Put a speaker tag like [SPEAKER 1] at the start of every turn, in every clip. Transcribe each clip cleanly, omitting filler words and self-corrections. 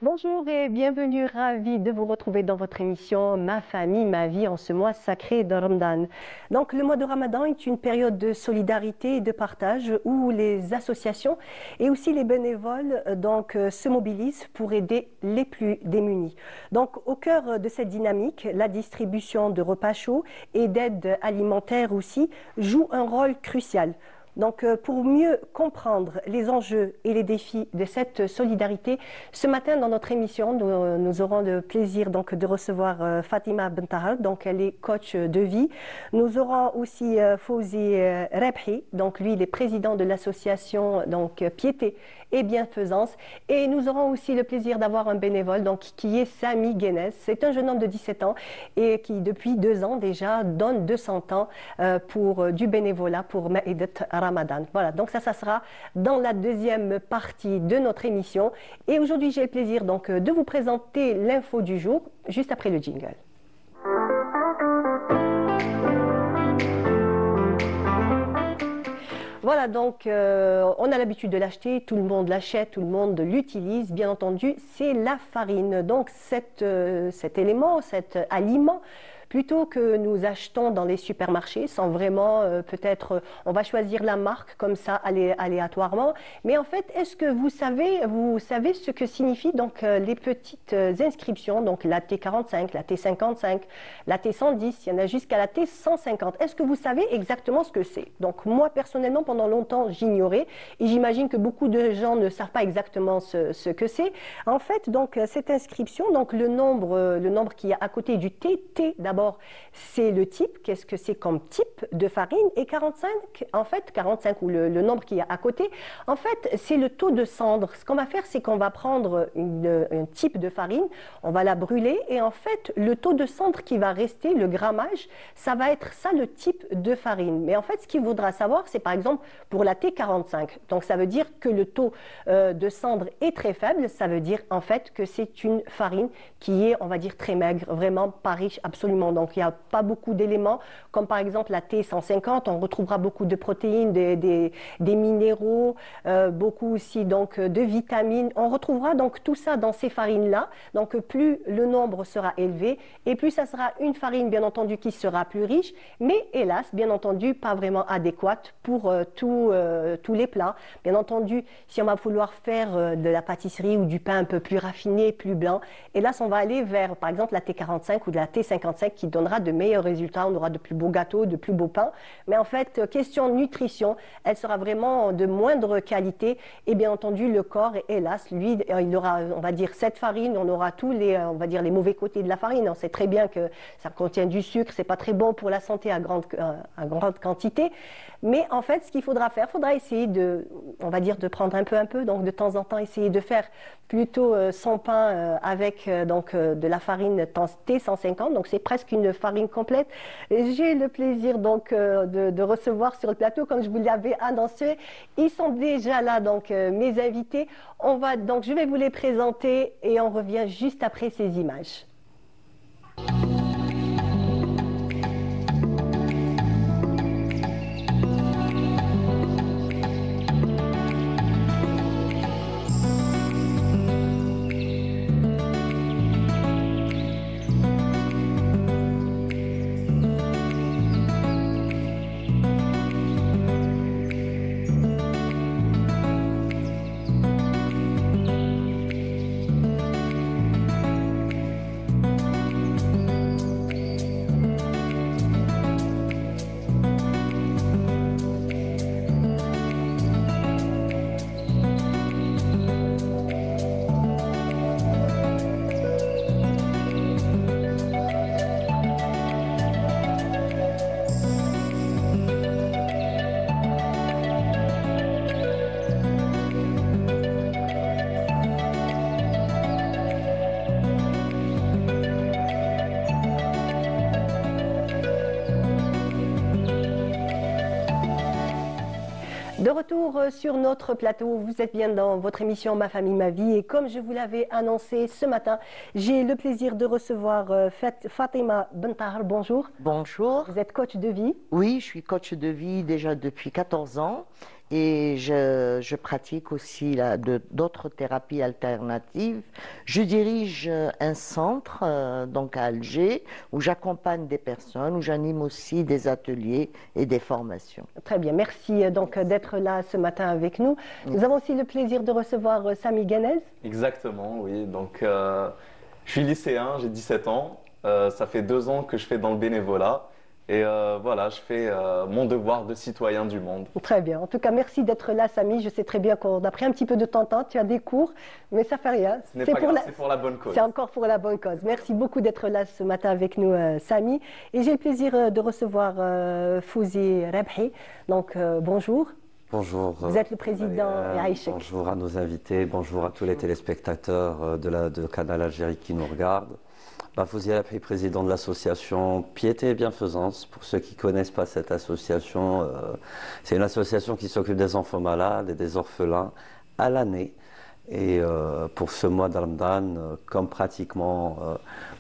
[SPEAKER 1] Bonjour et bienvenue, ravie de vous retrouver dans votre émission Ma famille, ma vie en ce mois sacré de Ramadan. Donc le mois de Ramadan est une période de solidarité et de partage où les associations et aussi les bénévoles se mobilisent pour aider les plus démunis. Donc au cœur de cette dynamique, la distribution de repas chauds et d'aide alimentaire aussi joue un rôle crucial. Pour mieux comprendre les enjeux et les défis de cette solidarité, ce matin dans notre émission, nous aurons le plaisir de recevoir Fatima Bentahar, donc elle est coach de vie. Nous aurons aussi Fouzi Rebhi, donc lui il est président de l'association Piété et Bienfaisance. Et nous aurons aussi le plaisir d'avoir un bénévole qui est Sami Guénès. C'est un jeune homme de 17 ans et qui depuis 2 ans déjà donne 200 ans pour du bénévolat pour Maïdet Ramadan. Voilà, donc ça sera dans la deuxième partie de notre émission. Et aujourd'hui, j'ai le plaisir de vous présenter l'info du jour, juste après le jingle. Voilà, on a l'habitude de l'acheter, tout le monde l'achète, tout le monde l'utilise. Bien entendu, c'est la farine. Donc cet élément, cet aliment, plutôt que nous achetons dans les supermarchés sans vraiment, peut-être, on va choisir la marque comme ça aléatoirement. Mais en fait, est-ce que vous savez ce que signifient les petites inscriptions, donc la T45, la T55, la T110, il y en a jusqu'à la T150. Est-ce que vous savez exactement ce que c'est? Donc moi, personnellement, pendant longtemps, j'ignorais et j'imagine que beaucoup de gens ne savent pas exactement ce que c'est. En fait, cette inscription, le nombre qui est à côté du T d'abord, c'est le type, qu'est-ce que c'est comme type de farine, et 45, en fait, 45 ou le nombre qui est à côté, en fait, c'est le taux de cendre. Ce qu'on va faire, c'est qu'on va prendre un type de farine, on va la brûler, et en fait, le taux de cendre qui va rester, le grammage, ça va être ça le type de farine. Mais en fait, ce qu'il faudra savoir, c'est par exemple pour la T45. Donc, ça veut dire que le taux de cendre est très faible, ça veut dire en fait que c'est une farine qui est, on va dire, très maigre, vraiment pas riche absolument. Donc, il n'y a pas beaucoup d'éléments, comme par exemple la T150, on retrouvera beaucoup de protéines, des minéraux, beaucoup aussi de vitamines. On retrouvera tout ça dans ces farines-là. Donc, plus le nombre sera élevé et plus ça sera une farine, bien entendu, qui sera plus riche, mais hélas, bien entendu, pas vraiment adéquate pour tous les plats. Bien entendu, si on va vouloir faire de la pâtisserie ou du pain un peu plus raffiné, plus blanc, hélas, on va aller vers, par exemple, la T45 ou de la T55 qui donnera de meilleurs résultats. On aura de plus beaux gâteaux, de plus beaux pains. Mais en fait, question nutrition, elle sera vraiment de moindre qualité. Et bien entendu, le corps, hélas, lui, il aura, on va dire, cette farine, on aura tous on va dire, les mauvais côtés de la farine. On sait très bien que ça contient du sucre, c'est pas très bon pour la santé à grande quantité. Mais en fait, ce qu'il faudra faire, il faudra essayer on va dire, de prendre un peu, donc de temps en temps, essayer de faire plutôt son pain avec de la farine T150, donc c'est presque une farine complète. J'ai le plaisir de recevoir sur le plateau, comme je vous l'avais annoncé, ils sont déjà là, mes invités. Je vais vous les présenter et on revient juste après ces images. De retour sur notre plateau, vous êtes bien dans votre émission Ma famille, ma vie. Et comme je vous l'avais annoncé ce matin, j'ai le plaisir de recevoir Fatima Bentahar. Bonjour.
[SPEAKER 2] Bonjour.
[SPEAKER 1] Vous êtes coach de vie.
[SPEAKER 2] Oui, je suis coach de vie déjà depuis 14 ans et je pratique aussi d'autres thérapies alternatives. Je dirige un centre donc à Alger où j'accompagne des personnes, où j'anime aussi des ateliers et des formations.
[SPEAKER 1] Très bien, merci donc d'être là ce matin avec nous. Nous avons aussi le plaisir de recevoir Sami Guenez.
[SPEAKER 3] Exactement, oui. Donc, je suis lycéen, j'ai 17 ans. Ça fait 2 ans que je fais dans le bénévolat. Et voilà, je fais mon devoir de citoyen du monde.
[SPEAKER 1] Très bien. En tout cas, merci d'être là, Sami. Je sais très bien qu'on a pris un petit peu de ton temps. Tu as des cours, mais ça fait rien.
[SPEAKER 3] Ce n'est pas grave, c'est pour la bonne cause.
[SPEAKER 1] C'est encore pour la bonne cause. Merci beaucoup d'être là ce matin avec nous, Sami. Et j'ai le plaisir de recevoir Fouzi Rebhi. Donc, bonjour.
[SPEAKER 4] Bonjour.
[SPEAKER 1] Vous êtes le président Aïchek.
[SPEAKER 4] Bonjour à nos invités, bonjour à tous les téléspectateurs de Canal Algérie qui nous regardent. Fouzi Rebhi, président de l'association Piété et Bienfaisance. Pour ceux qui ne connaissent pas cette association, c'est une association qui s'occupe des enfants malades et des orphelins à l'année. Et pour ce mois de Ramadan, comme pratiquement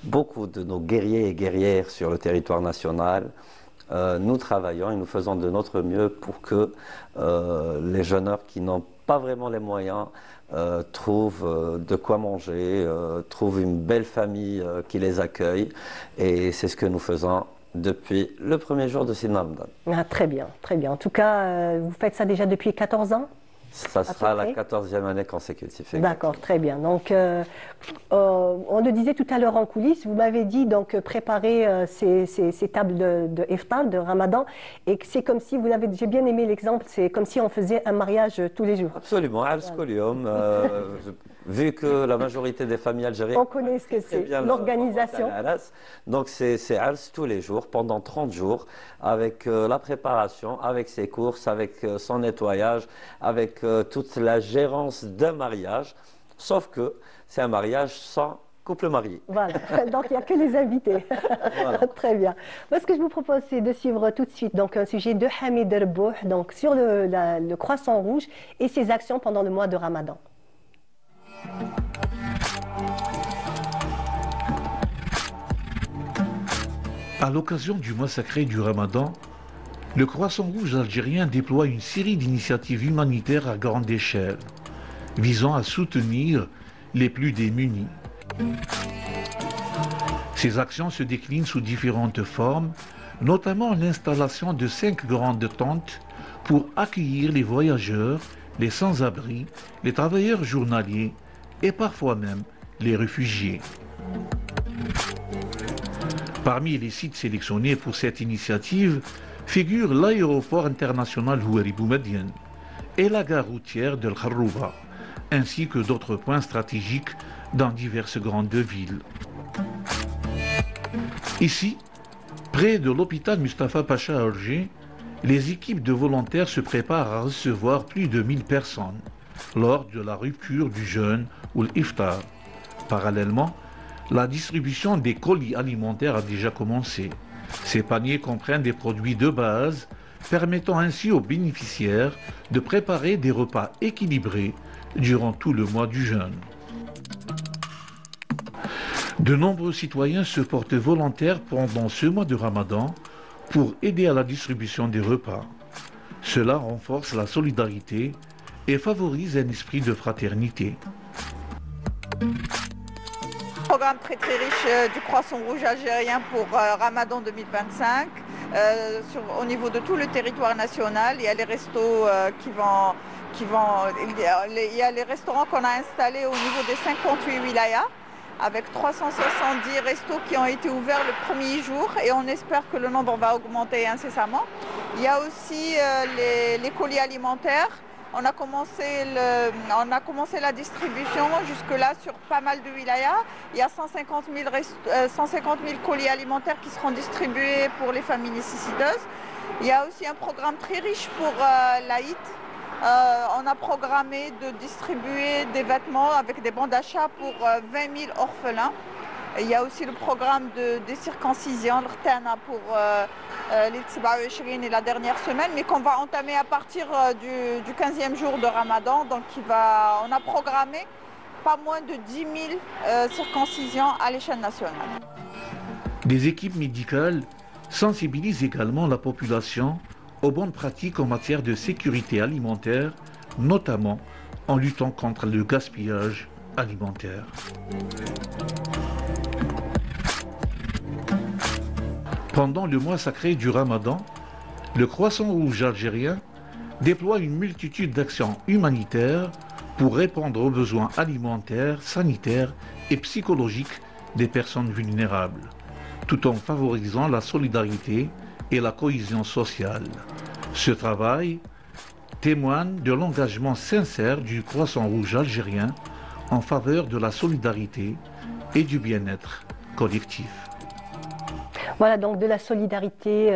[SPEAKER 4] beaucoup de nos guerriers et guerrières sur le territoire national, nous travaillons et nous faisons de notre mieux pour que les jeûneurs qui n'ont pas vraiment les moyens trouvent de quoi manger, trouvent une belle famille qui les accueille. Et c'est ce que nous faisons depuis le premier jour de Sidna Ramadan.
[SPEAKER 1] Ah, très bien, très bien. En tout cas, vous faites ça déjà depuis 14 ans?
[SPEAKER 4] Ça sera la 14e année consécutive.
[SPEAKER 1] D'accord, très bien. Donc, on le disait tout à l'heure en coulisses, vous m'avez dit donc préparer ces tables de iftar, de Ramadan, et que c'est comme si, j'ai bien aimé l'exemple, c'est comme si on faisait un mariage tous les jours.
[SPEAKER 4] Absolument, vu que la majorité des familles algériennes...
[SPEAKER 1] On connaît ce que c'est, l'organisation.
[SPEAKER 4] Donc c'est Ars tous les jours, pendant 30 jours, avec la préparation, avec ses courses, avec son nettoyage, avec toute la gérance d'un mariage, sauf que c'est un mariage sans couple marié.
[SPEAKER 1] Voilà, donc il n'y a que les invités. Voilà. Très bien. Moi, ce que je vous propose, c'est de suivre tout de suite donc, un sujet de Hamid Rebouh, donc sur le croissant rouge et ses actions pendant le mois de Ramadan.
[SPEAKER 5] À l'occasion du mois sacré du Ramadan, le Croissant Rouge algérien déploie une série d'initiatives humanitaires à grande échelle, visant à soutenir les plus démunis. Ces actions se déclinent sous différentes formes, notamment l'installation de 5 grandes tentes pour accueillir les voyageurs, les sans-abri, les travailleurs journaliers et parfois même les réfugiés. Parmi les sites sélectionnés pour cette initiative figurent l'aéroport international Houari Boumediene et la gare routière d'El Kharouba, ainsi que d'autres points stratégiques dans diverses grandes villes. Ici, près de l'hôpital Mustapha Pacha à Alger, les équipes de volontaires se préparent à recevoir plus de 1000 personnes lors de la rupture du jeûne ou l'iftar. Parallèlement, la distribution des colis alimentaires a déjà commencé. Ces paniers comprennent des produits de base, permettant ainsi aux bénéficiaires de préparer des repas équilibrés durant tout le mois du jeûne. De nombreux citoyens se portent volontaires pendant ce mois de Ramadan pour aider à la distribution des repas. Cela renforce la solidarité et favorise un esprit de fraternité.
[SPEAKER 6] Programme très riche du Croissant Rouge algérien pour Ramadan 2025. Au niveau de tout le territoire national, il y a les restos il y a les restaurants qu'on a installés au niveau des 58 wilayas, avec 370 restos qui ont été ouverts le premier jour et on espère que le nombre va augmenter incessamment. Il y a aussi les colis alimentaires. On a commencé la distribution jusque-là sur pas mal de wilayas. Il y a 150 000 colis alimentaires qui seront distribués pour les familles nécessiteuses. Il y a aussi un programme très riche pour l'Aïd. On a programmé de distribuer des vêtements avec des bons d'achat pour 20 000 orphelins. Il y a aussi le programme des circoncisions, l'Rtana pour les Tziba et la dernière semaine, mais qu'on va entamer à partir du 15e jour de Ramadan. Donc on a programmé pas moins de 10 000 circoncisions à l'échelle nationale.
[SPEAKER 5] Des équipes médicales sensibilisent également la population aux bonnes pratiques en matière de sécurité alimentaire, notamment en luttant contre le gaspillage alimentaire. Pendant le mois sacré du Ramadan, le Croissant Rouge algérien déploie une multitude d'actions humanitaires pour répondre aux besoins alimentaires, sanitaires et psychologiques des personnes vulnérables, tout en favorisant la solidarité et la cohésion sociale. Ce travail témoigne de l'engagement sincère du Croissant Rouge algérien en faveur de la solidarité et du bien-être collectif.
[SPEAKER 1] Voilà, donc de la solidarité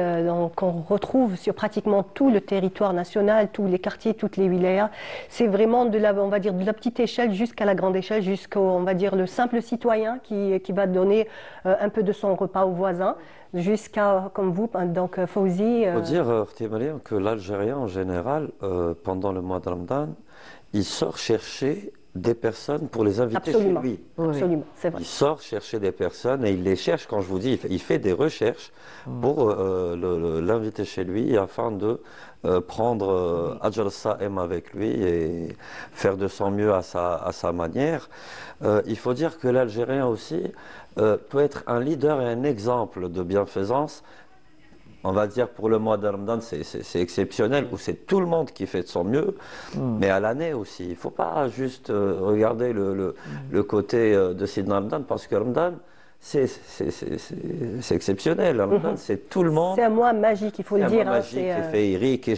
[SPEAKER 1] qu'on retrouve sur pratiquement tout le territoire national, tous les quartiers, toutes les wilayas. C'est vraiment de la, on va dire, de la petite échelle jusqu'à la grande échelle, jusqu'au, on va dire, le simple citoyen qui va donner un peu de son repas aux voisins, jusqu'à, comme vous, donc Fawzi.
[SPEAKER 4] Il faut dire, que l'Algérien en général, pendant le mois de Ramadan, il sort chercher des personnes pour les inviter
[SPEAKER 1] Absolument.
[SPEAKER 4] chez lui.
[SPEAKER 1] Absolument, c'est vrai.
[SPEAKER 4] Il sort chercher des personnes et il les cherche, quand je vous dis, il fait des recherches pour l'inviter chez lui afin de prendre Ajal Sa'em avec lui et faire de son mieux à sa manière. Il faut dire que l'Algérien aussi peut être un leader et un exemple de bienfaisance. On va dire pour le mois de Ramadan, c'est exceptionnel, où c'est tout le monde qui fait de son mieux, mais à l'année aussi. Il ne faut pas juste regarder le côté de Sidna Ramadan, parce que Ramadan, c'est exceptionnel. Ramadan, c'est tout le monde.
[SPEAKER 1] C'est un mois magique, il faut le dire.
[SPEAKER 4] C'est un mois magique, c'est féerique.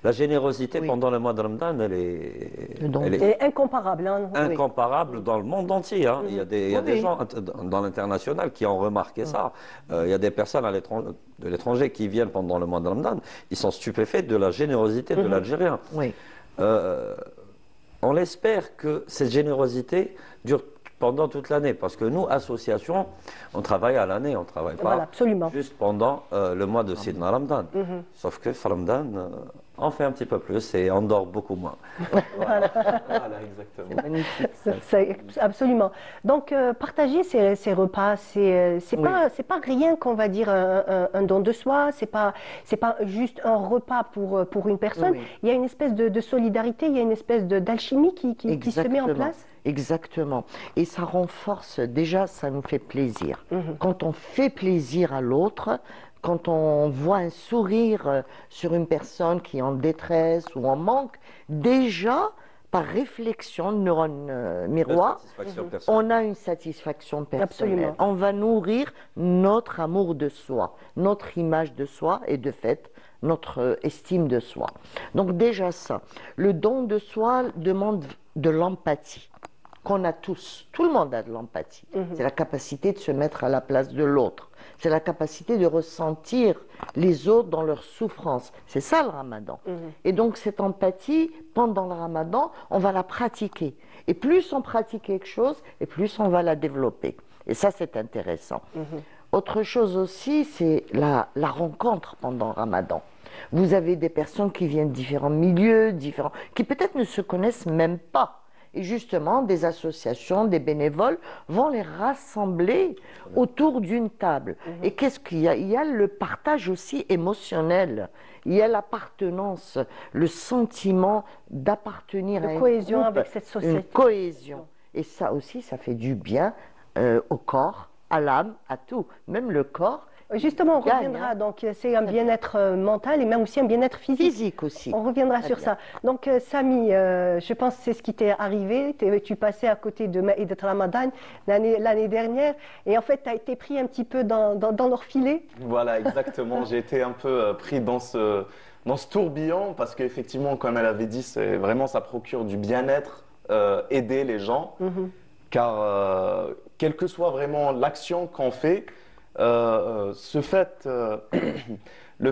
[SPEAKER 4] La générosité pendant le mois de Ramadan, elle
[SPEAKER 1] est incomparable. Hein.
[SPEAKER 4] Incomparable dans le monde entier. Hein. Il y a des gens dans l'international qui ont remarqué ça. Il y a des personnes de l'étranger qui viennent pendant le mois de Ramadan. Ils sont stupéfaits de la générosité de l'Algérien. On espère que cette générosité dure pendant toute l'année, parce que nous, association, on travaille à l'année, on ne travaille pas juste pendant le mois de Sidna Ramadan. Sauf que Ramadan, on fait un petit peu plus et on dort beaucoup moins.
[SPEAKER 3] Voilà, exactement.
[SPEAKER 1] Magnifique. Absolument. Donc, partager ces repas, c'est pas rien qu'on va dire un don de soi, c'est pas juste un repas pour une personne. Il y a une espèce de solidarité, il y a une espèce d'alchimie qui se met en place.
[SPEAKER 2] Exactement. Et ça renforce, déjà, ça nous fait plaisir. Quand on fait plaisir à l'autre, quand on voit un sourire sur une personne qui est en détresse ou en manque, déjà, par réflexion, neurone miroir, on a une satisfaction personnelle.
[SPEAKER 1] Absolument.
[SPEAKER 2] On va nourrir notre amour de soi, notre image de soi et de fait, notre estime de soi. Donc déjà ça, le don de soi demande de l'empathie qu'on a tous. Tout le monde a de l'empathie. C'est la capacité de se mettre à la place de l'autre. C'est la capacité de ressentir les autres dans leur souffrance. C'est ça le ramadan. Et donc cette empathie, pendant le ramadan, on va la pratiquer. Et plus on pratique quelque chose, et plus on va la développer. Et ça, c'est intéressant. Autre chose aussi, c'est la rencontre pendant le ramadan. Vous avez des personnes qui viennent de différents milieux, qui peut-être ne se connaissent même pas. Et justement, des associations, des bénévoles vont les rassembler autour d'une table. Et qu'est-ce qu'il y a? Il y a le partage aussi émotionnel. Il y a l'appartenance, le sentiment d'appartenir à une
[SPEAKER 1] cohésion avec cette société.
[SPEAKER 2] Une cohésion. Et ça aussi, ça fait du bien au corps, à l'âme, à tout. Même le corps.
[SPEAKER 1] Justement, on reviendra. Donc, c'est un bien-être mental et même aussi un bien-être physique.
[SPEAKER 2] Physique aussi.
[SPEAKER 1] On reviendra sur ça. Donc, Samy, je pense que c'est ce qui t'est arrivé. Tu passais à côté de Maïd Ramadan l'année dernière et en fait, tu as été pris un petit peu dans leur filet.
[SPEAKER 3] Voilà, exactement. J'ai été un peu pris dans ce tourbillon parce qu'effectivement, comme elle avait dit, c'est vraiment, ça procure du bien-être, aider les gens. Car quelle que soit vraiment l'action qu'on fait, le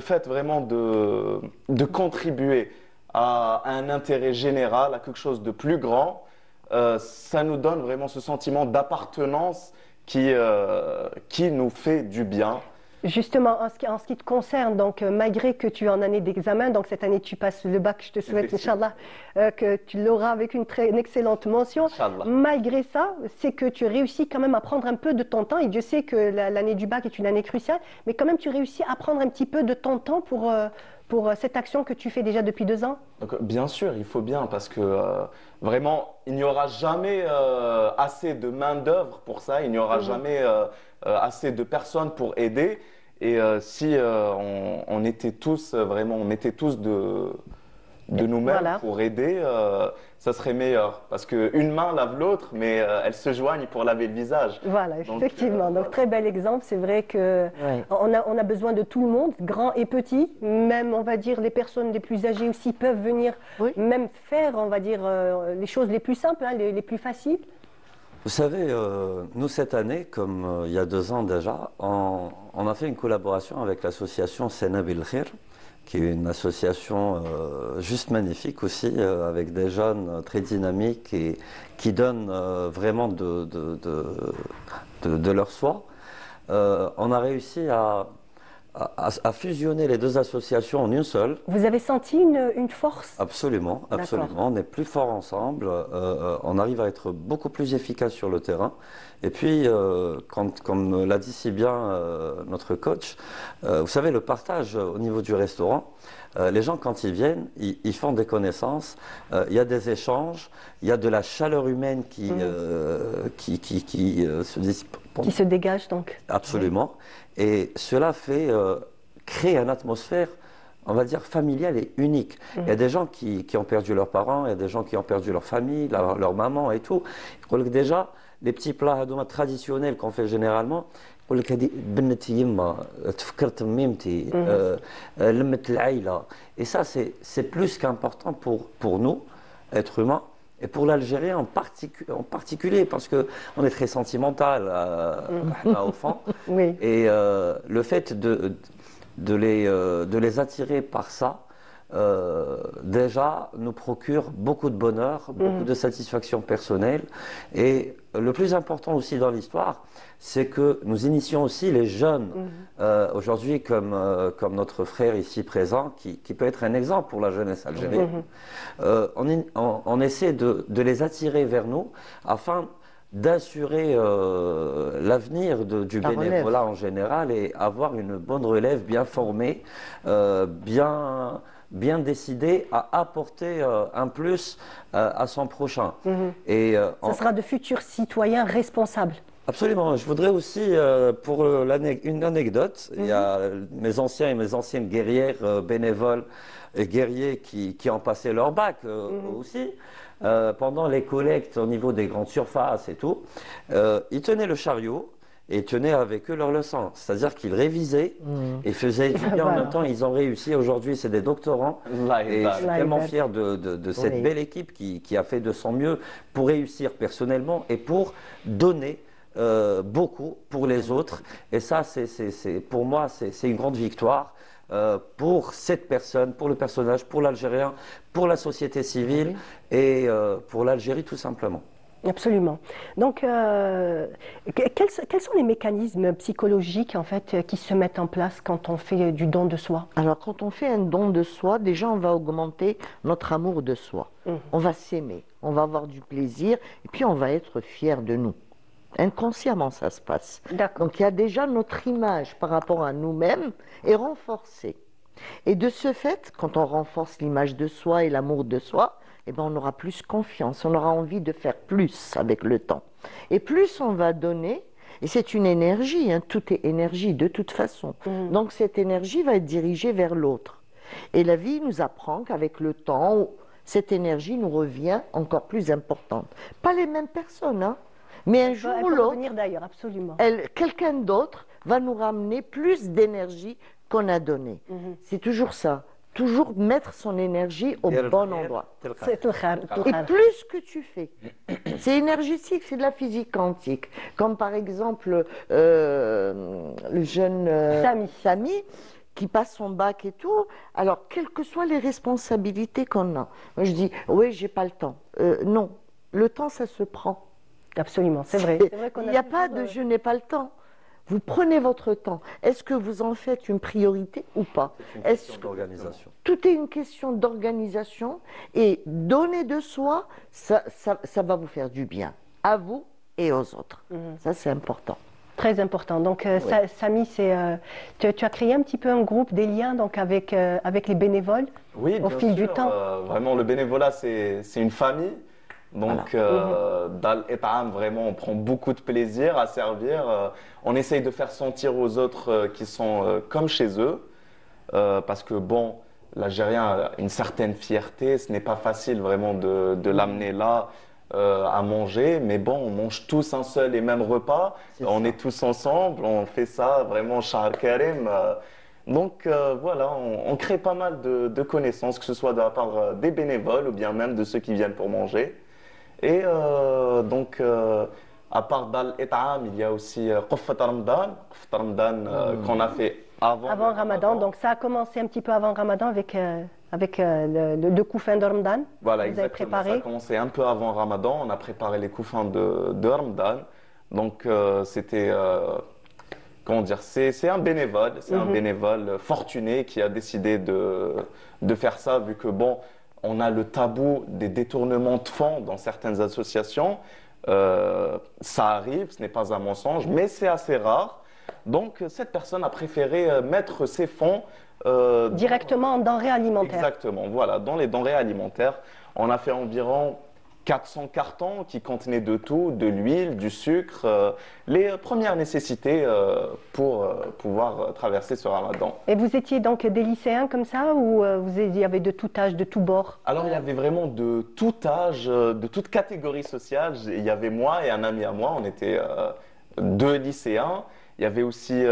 [SPEAKER 3] fait vraiment de contribuer à un intérêt général, à quelque chose de plus grand, ça nous donne vraiment ce sentiment d'appartenance qui nous fait du bien.
[SPEAKER 1] Justement, en ce qui te concerne, donc malgré que tu es en année d'examen, donc cette année tu passes le bac, je te souhaite, Inch'Allah, que tu l'auras avec une excellente mention. Malgré ça, c'est que tu réussis quand même à prendre un peu de ton temps, et Dieu sait que l'année du bac est une année cruciale, mais quand même tu réussis à prendre un petit peu de ton temps pour pour cette action que tu fais déjà depuis 2 ans?
[SPEAKER 3] Donc, bien sûr, il faut bien parce que vraiment, il n'y aura jamais assez de main-d'œuvre pour ça, il n'y aura jamais assez de personnes pour aider. Et si on était tous vraiment, on mettait tous de nous-mêmes
[SPEAKER 1] Voilà.
[SPEAKER 3] pour aider, ça serait meilleur. Parce qu'une main lave l'autre, mais elles se joignent pour laver le visage.
[SPEAKER 1] Voilà,
[SPEAKER 3] Donc,
[SPEAKER 1] effectivement. Donc, très bel exemple. C'est vrai que
[SPEAKER 2] Ouais.
[SPEAKER 1] on a besoin de tout le monde, grand et petit. Même, on va dire, les personnes les plus âgées aussi peuvent venir
[SPEAKER 2] Oui.
[SPEAKER 1] même faire, on va dire, les choses les plus simples, hein, les plus faciles.
[SPEAKER 4] Vous savez, nous cette année, comme il y a 2 ans déjà, on a fait une collaboration avec l'association Sena Bil Khir, qui est une association juste magnifique aussi, avec des jeunes très dynamiques et qui donnent vraiment de leur soi. On a réussi à fusionner les 2 associations en une seule.
[SPEAKER 1] Vous avez senti une force?
[SPEAKER 4] Absolument, absolument. On est plus fort ensemble, on arrive à être beaucoup plus efficace sur le terrain. Et puis, comme l'a dit si bien notre coach, vous savez, le partage au niveau du restaurant, les gens quand ils viennent, ils font des connaissances, il y a des échanges, il y a de la chaleur humaine qui se dispose.
[SPEAKER 1] Qui se dégage donc.
[SPEAKER 4] Absolument. Et cela crée une atmosphère, on va dire, familiale et unique. Il y a des gens qui ont perdu leurs parents, il y a des gens qui ont perdu leur famille, leur maman et tout. Je crois que déjà, les petits plats traditionnels qu'on fait généralement, et ça, c'est plus qu'important pour nous, êtres humains, et pour l'Algérie en particulier, parce qu'on est très sentimental au fond.
[SPEAKER 1] Oui.
[SPEAKER 4] Et le fait de les attirer par ça, déjà nous procure beaucoup de bonheur, beaucoup de satisfaction personnelle. Et le plus important aussi dans l'histoire, c'est que nous initions aussi les jeunes, aujourd'hui comme notre frère ici présent, qui peut être un exemple pour la jeunesse algérienne. On essaie de les attirer vers nous afin d'assurer l'avenir du bénévolat en général et avoir une bonne relève bien formée, bien décidée à apporter un plus à son prochain. Et,
[SPEAKER 1] Ça sera de futurs citoyens responsables.
[SPEAKER 4] Absolument. Je voudrais aussi, pour une anecdote, il y a mes anciens et mes anciennes guerrières bénévoles et guerriers qui ont passé leur bac aussi. Pendant les collectes au niveau des grandes surfaces et tout, ils tenaient le chariot et tenaient avec eux leurs leçons. C'est-à-dire qu'ils révisaient et faisaient étudier en même temps. Ils ont réussi. Aujourd'hui, c'est des doctorants. Et je suis tellement fier de cette belle équipe qui a fait de son mieux pour réussir personnellement et pour donner beaucoup pour les autres. Et ça, pour moi, c'est une grande victoire. Pour cette personne, pour le personnage, pour l'Algérien, pour la société civile et pour l'Algérie tout simplement.
[SPEAKER 1] Absolument. Donc, quels sont les mécanismes psychologiques en fait qui se mettent en place quand on fait du don de soi?
[SPEAKER 2] Alors, quand on fait un don de soi, déjà, on va augmenter notre amour de soi. On va s'aimer, on va avoir du plaisir et puis on va être fier de nous. Inconsciemment, ça se passe. Donc, il y a déjà notre image par rapport à nous-mêmes est renforcée. Et de ce fait, quand on renforce l'image de soi et l'amour de soi, eh ben, on aura plus confiance, on aura envie de faire plus avec le temps. Et plus on va donner, et c'est une énergie, hein, tout est énergie de toute façon. Donc, cette énergie va être dirigée vers l'autre. Et la vie nous apprend qu'avec le temps, cette énergie nous revient encore plus importante. Pas les mêmes personnes, hein. Mais un jour ou l'autre, quelqu'un d'autre va nous ramener plus d'énergie qu'on a donné. C'est toujours ça. Toujours mettre son énergie au bon endroit. Et plus que tu fais, c'est énergétique, c'est de la physique quantique. Comme par exemple le jeune Samy qui passe son bac et tout. Alors, quelles que soient les responsabilités qu'on a. Moi, je dis, oui, j'ai pas le temps. Non, le temps, ça se prend.
[SPEAKER 1] Absolument, c'est vrai.
[SPEAKER 2] Il n'y a pas de je n'ai pas le temps. Vous prenez votre temps. Est-ce que vous en faites une priorité ou pas?
[SPEAKER 4] C'est une question d'organisation.
[SPEAKER 2] Tout est une question d'organisation et donner de soi, ça va vous faire du bien, à vous et aux autres. Ça, c'est important.
[SPEAKER 1] Très important. Donc,
[SPEAKER 2] Oui.
[SPEAKER 1] Samy, tu as créé un petit peu un groupe, des liens donc, avec les bénévoles
[SPEAKER 3] Oui,
[SPEAKER 1] au
[SPEAKER 3] bien
[SPEAKER 1] fil du
[SPEAKER 3] sûr,
[SPEAKER 1] temps.
[SPEAKER 3] vraiment, le bénévolat, c'est une famille. Donc, dans l'Etam, vraiment, on prend beaucoup de plaisir à servir. On essaye de faire sentir aux autres qui sont comme chez eux. Parce que, bon, l'Algérien a une certaine fierté. Ce n'est pas facile vraiment de l'amener là à manger. Mais bon, on mange tous un seul et même repas. On
[SPEAKER 2] ça.
[SPEAKER 3] est tous ensemble. On fait ça vraiment, Shahar Karim. Donc voilà, on crée pas mal de connaissances, que ce soit de la part des bénévoles ou bien même de ceux qui viennent pour manger. Et donc, à part Dal Etam, il y a aussi Qofat Ramadan, qu'on a fait avant
[SPEAKER 1] Avant
[SPEAKER 3] le
[SPEAKER 1] Ramadan. Donc, ça a commencé un petit peu avant Ramadan avec le couffin de Ramadan.
[SPEAKER 3] Voilà,
[SPEAKER 1] Vous avez
[SPEAKER 3] exactement. Ça a
[SPEAKER 1] préparé.
[SPEAKER 3] commencé un peu avant Ramadan. On a préparé les couffins de Ramadan. Donc, c'était, comment dire, c'est un bénévole. C'est un bénévole fortuné qui a décidé de faire ça, vu que, bon, on a le tabou des détournements de fonds dans certaines associations. Ça arrive, ce n'est pas un mensonge, mais c'est assez rare. Donc, cette personne a préféré mettre ses fonds
[SPEAKER 1] Directement en denrées alimentaires.
[SPEAKER 3] exactement, voilà, dans les denrées alimentaires. On a fait environ 400 cartons qui contenaient de tout, de l'huile, du sucre, les premières nécessités pour pouvoir traverser ce ramadan.
[SPEAKER 1] Et vous étiez donc des lycéens comme ça ou il y avait de tout âge, de tout bord?
[SPEAKER 3] Alors, il y avait vraiment de tout âge, de toute catégorie sociale. Il y avait moi et un ami à moi, on était deux lycéens. Il y avait aussi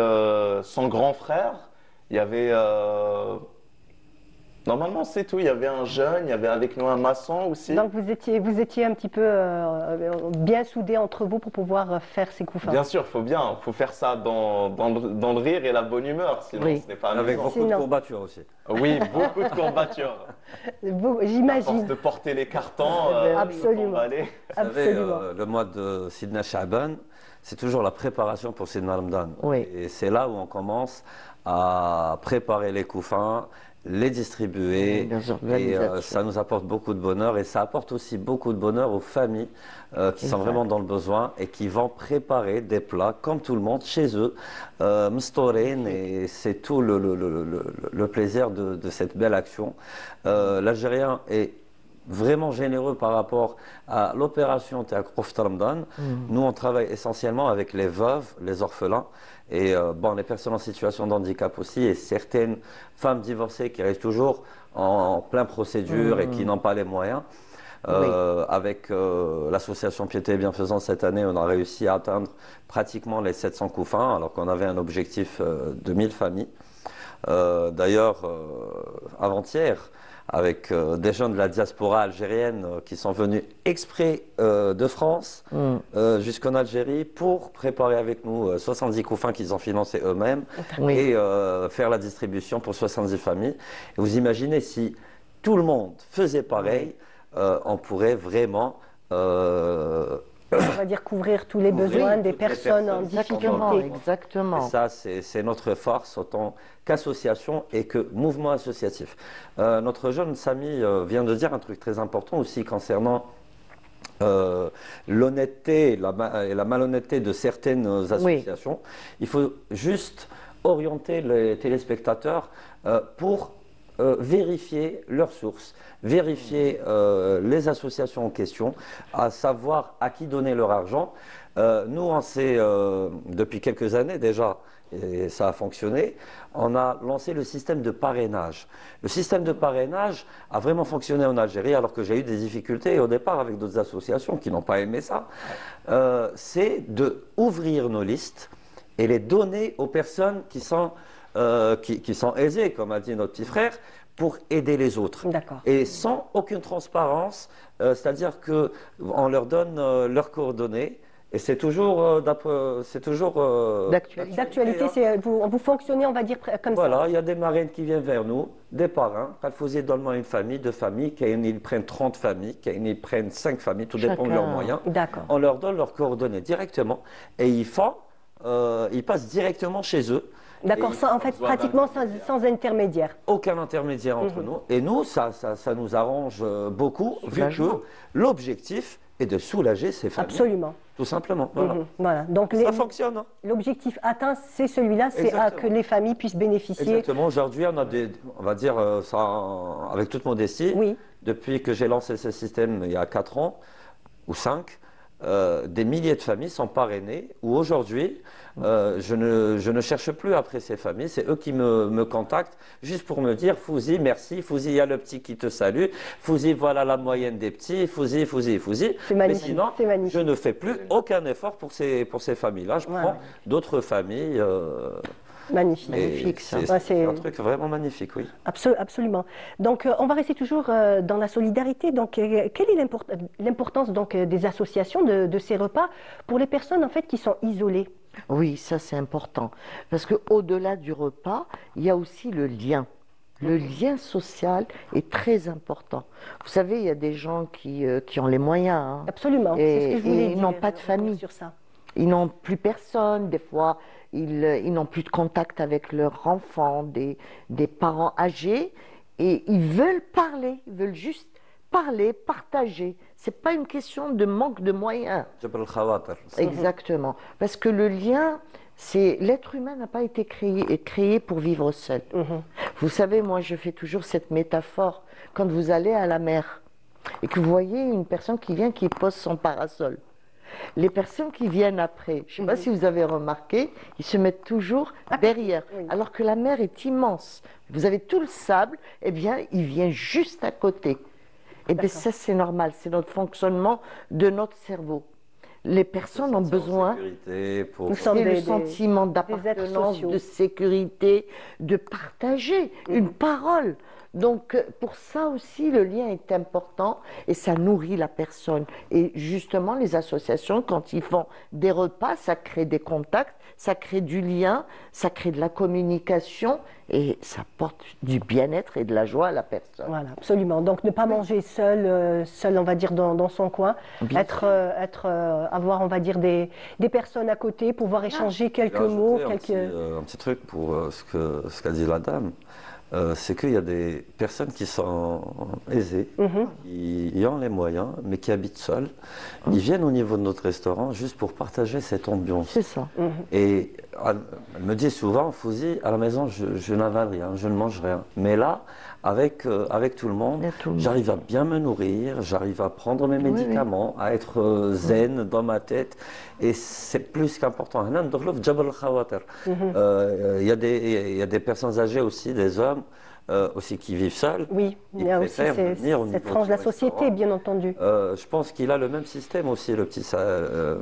[SPEAKER 3] son grand frère. Il y avait, normalement c'est tout, il y avait un jeune, il y avait avec nous un maçon aussi.
[SPEAKER 1] Donc vous étiez un petit peu bien soudés entre vous pour pouvoir faire ces couffins.
[SPEAKER 3] Bien sûr, il faut faire ça dans le rire et la bonne humeur, sinon
[SPEAKER 2] Oui.
[SPEAKER 3] ce n'est pas
[SPEAKER 4] Avec
[SPEAKER 3] amusant.
[SPEAKER 4] beaucoup de
[SPEAKER 1] Sinon.
[SPEAKER 4] courbatures aussi.
[SPEAKER 3] Oui, beaucoup de courbatures. À force
[SPEAKER 1] J'imagine.
[SPEAKER 3] de porter les cartons,
[SPEAKER 1] Absolument.
[SPEAKER 3] emballés.
[SPEAKER 4] Vous savez,
[SPEAKER 1] Absolument.
[SPEAKER 4] le mois de Sidna Sha'ban, c'est toujours la préparation pour Sidna Ramadan.
[SPEAKER 2] Oui.
[SPEAKER 4] Et c'est là où on commence à préparer les couffins, les distribuer.
[SPEAKER 2] Les
[SPEAKER 4] Et
[SPEAKER 2] organisations.
[SPEAKER 4] ça nous apporte beaucoup de bonheur. Et ça apporte aussi beaucoup de bonheur aux familles qui sont vraiment dans le besoin et qui vont préparer des plats comme tout le monde chez eux, mstourin. Et c'est tout le plaisir de cette belle action. L'Algérien est vraiment généreux par rapport à l'opération Théâtre Ramadan. Nous, on travaille essentiellement avec les veuves, les orphelins et bon, les personnes en situation de handicap aussi et certaines femmes divorcées qui restent toujours en pleine procédure et qui n'ont pas les moyens. Avec l'association Piété et Bienfaisance cette année, on a réussi à atteindre pratiquement les 700 couffins alors qu'on avait un objectif de 1000 familles. D'ailleurs, avant-hier, avec des jeunes de la diaspora algérienne qui sont venus exprès de France jusqu'en Algérie pour préparer avec nous 70 couffins qu'ils ont financés eux-mêmes
[SPEAKER 2] Oui.
[SPEAKER 4] et faire la distribution pour 70 familles. Et vous imaginez si tout le monde faisait pareil, on pourrait vraiment
[SPEAKER 1] On va dire couvrir tous les
[SPEAKER 4] Couvrir
[SPEAKER 1] besoins des
[SPEAKER 4] toutes les
[SPEAKER 1] personnes en
[SPEAKER 4] personnes.
[SPEAKER 2] Exactement,
[SPEAKER 1] difficulté.
[SPEAKER 2] exactement.
[SPEAKER 4] Et ça, c'est notre force autant qu'association et que mouvement associatif. Notre jeune Samy vient de dire un truc très important aussi concernant l'honnêteté et la malhonnêteté de certaines associations. Il faut juste orienter les téléspectateurs pour vérifier leurs sources, vérifier les associations en question, à savoir à qui donner leur argent. Nous, on sait, depuis quelques années déjà, et ça a fonctionné, on a lancé le système de parrainage. Le système de parrainage a vraiment fonctionné en Algérie, alors que j'ai eu des difficultés au départ avec d'autres associations qui n'ont pas aimé ça. C'est d'ouvrir nos listes et les donner aux personnes qui sont aisées, comme a dit notre petit frère, pour aider les autres.
[SPEAKER 1] D'accord.
[SPEAKER 4] Et sans aucune transparence, c'est-à-dire qu'on leur donne leurs coordonnées. Et c'est toujours
[SPEAKER 1] D'actualité, vous fonctionnez, on va dire, comme ça.
[SPEAKER 4] Voilà, il y a des marraines qui viennent vers nous, des parrains. Quand vous êtes dans une famille, deux familles, ils prennent 30 familles, ils prennent 5 familles, tout dépend de leurs moyens.
[SPEAKER 1] D'accord.
[SPEAKER 4] On leur donne leurs coordonnées directement et ils passent directement chez eux.
[SPEAKER 1] D'accord,
[SPEAKER 4] Et
[SPEAKER 1] en fait, pratiquement sans intermédiaire.
[SPEAKER 4] aucun intermédiaire entre nous. Et nous, ça nous arrange beaucoup, vu que l'objectif est de soulager ces familles.
[SPEAKER 1] Absolument.
[SPEAKER 4] Tout simplement. Voilà.
[SPEAKER 1] Voilà. Donc
[SPEAKER 4] Ça fonctionne. Hein.
[SPEAKER 1] l'objectif atteint, c'est celui-là, c'est que les familles puissent bénéficier.
[SPEAKER 4] Exactement. Aujourd'hui, on a on va dire ça avec toute modestie.
[SPEAKER 1] Oui.
[SPEAKER 4] Depuis que j'ai lancé ce système il y a 4 ans ou 5, des milliers de familles sont parrainées où aujourd'hui, je ne cherche plus après ces familles. C'est eux qui me contactent juste pour me dire Fouzi, merci. Fouzi, il y a le petit qui te salue. Fouzi, voilà la moyenne des petits. Fouzi.
[SPEAKER 1] C'est magnifique.
[SPEAKER 4] Mais sinon,
[SPEAKER 1] c'est magnifique.
[SPEAKER 4] je ne fais plus aucun effort pour ces familles-là. Je prends d'autres familles.
[SPEAKER 1] Magnifique.
[SPEAKER 2] Magnifique, ça.
[SPEAKER 4] C'est un truc vraiment magnifique, oui.
[SPEAKER 1] Absolument. Donc, on va rester toujours dans la solidarité. Donc, quelle est l'importance donc des associations de ces repas pour les personnes en fait qui sont isolées?
[SPEAKER 2] Oui, ça c'est important. Parce qu'au-delà du repas, il y a aussi le lien. Le lien social est très important. Vous savez, il y a des gens qui ont les moyens. Hein.
[SPEAKER 1] Absolument. C'est ce que je voulais dire.
[SPEAKER 2] Ils n'ont pas de famille.
[SPEAKER 1] Sur ça.
[SPEAKER 2] Ils n'ont plus personne. Des fois, ils n'ont plus de contact avec leurs enfants, des parents âgés. Et ils veulent parler. Ils veulent juste parler, partager. Ce n'est pas une question de manque de moyens.
[SPEAKER 4] Jabal Khawatir.
[SPEAKER 2] Exactement. Parce que le lien, l'être humain n'a pas été créé pour vivre seul. Vous savez, moi, je fais toujours cette métaphore. Quand vous allez à la mer et que vous voyez une personne qui vient, qui pose son parasol, les personnes qui viennent après, je ne sais pas si vous avez remarqué, ils se mettent toujours derrière, alors que la mer est immense. Vous avez tout le sable, eh bien, il vient juste à côté. Et bien ça, c'est normal, c'est notre fonctionnement de notre cerveau. Les personnes ont besoin du sentiment d'appartenance, de sécurité, de partager une parole. Donc, pour ça aussi, le lien est important et ça nourrit la personne. Et justement, les associations, quand ils font des repas, ça crée des contacts, ça crée du lien, ça crée de la communication et ça porte du bien-être et de la joie à la personne.
[SPEAKER 1] Voilà, absolument. Donc, ne pas manger seul, on va dire, dans son coin. Avoir, on va dire, des personnes à côté, pouvoir échanger quelques mots.
[SPEAKER 4] Un petit truc pour ce qu'a dit la dame. C'est qu'il y a des personnes qui sont aisées, qui ont les moyens, mais qui habitent seules. Ils viennent au niveau de notre restaurant juste pour partager cette ambiance.
[SPEAKER 2] C'est ça.
[SPEAKER 4] Et elle me dit souvent, Fouzi, à la maison, je n'avale rien, je ne mange rien. Mais là, avec tout le monde, j'arrive à bien me nourrir, j'arrive à prendre mes médicaments, à être zen dans ma tête. Et c'est plus qu'important. Il y a des personnes âgées aussi, des hommes aussi qui vivent seuls.
[SPEAKER 1] Oui, il y a aussi cette frange de la société, bien entendu.
[SPEAKER 4] Je pense qu'il a le même système aussi,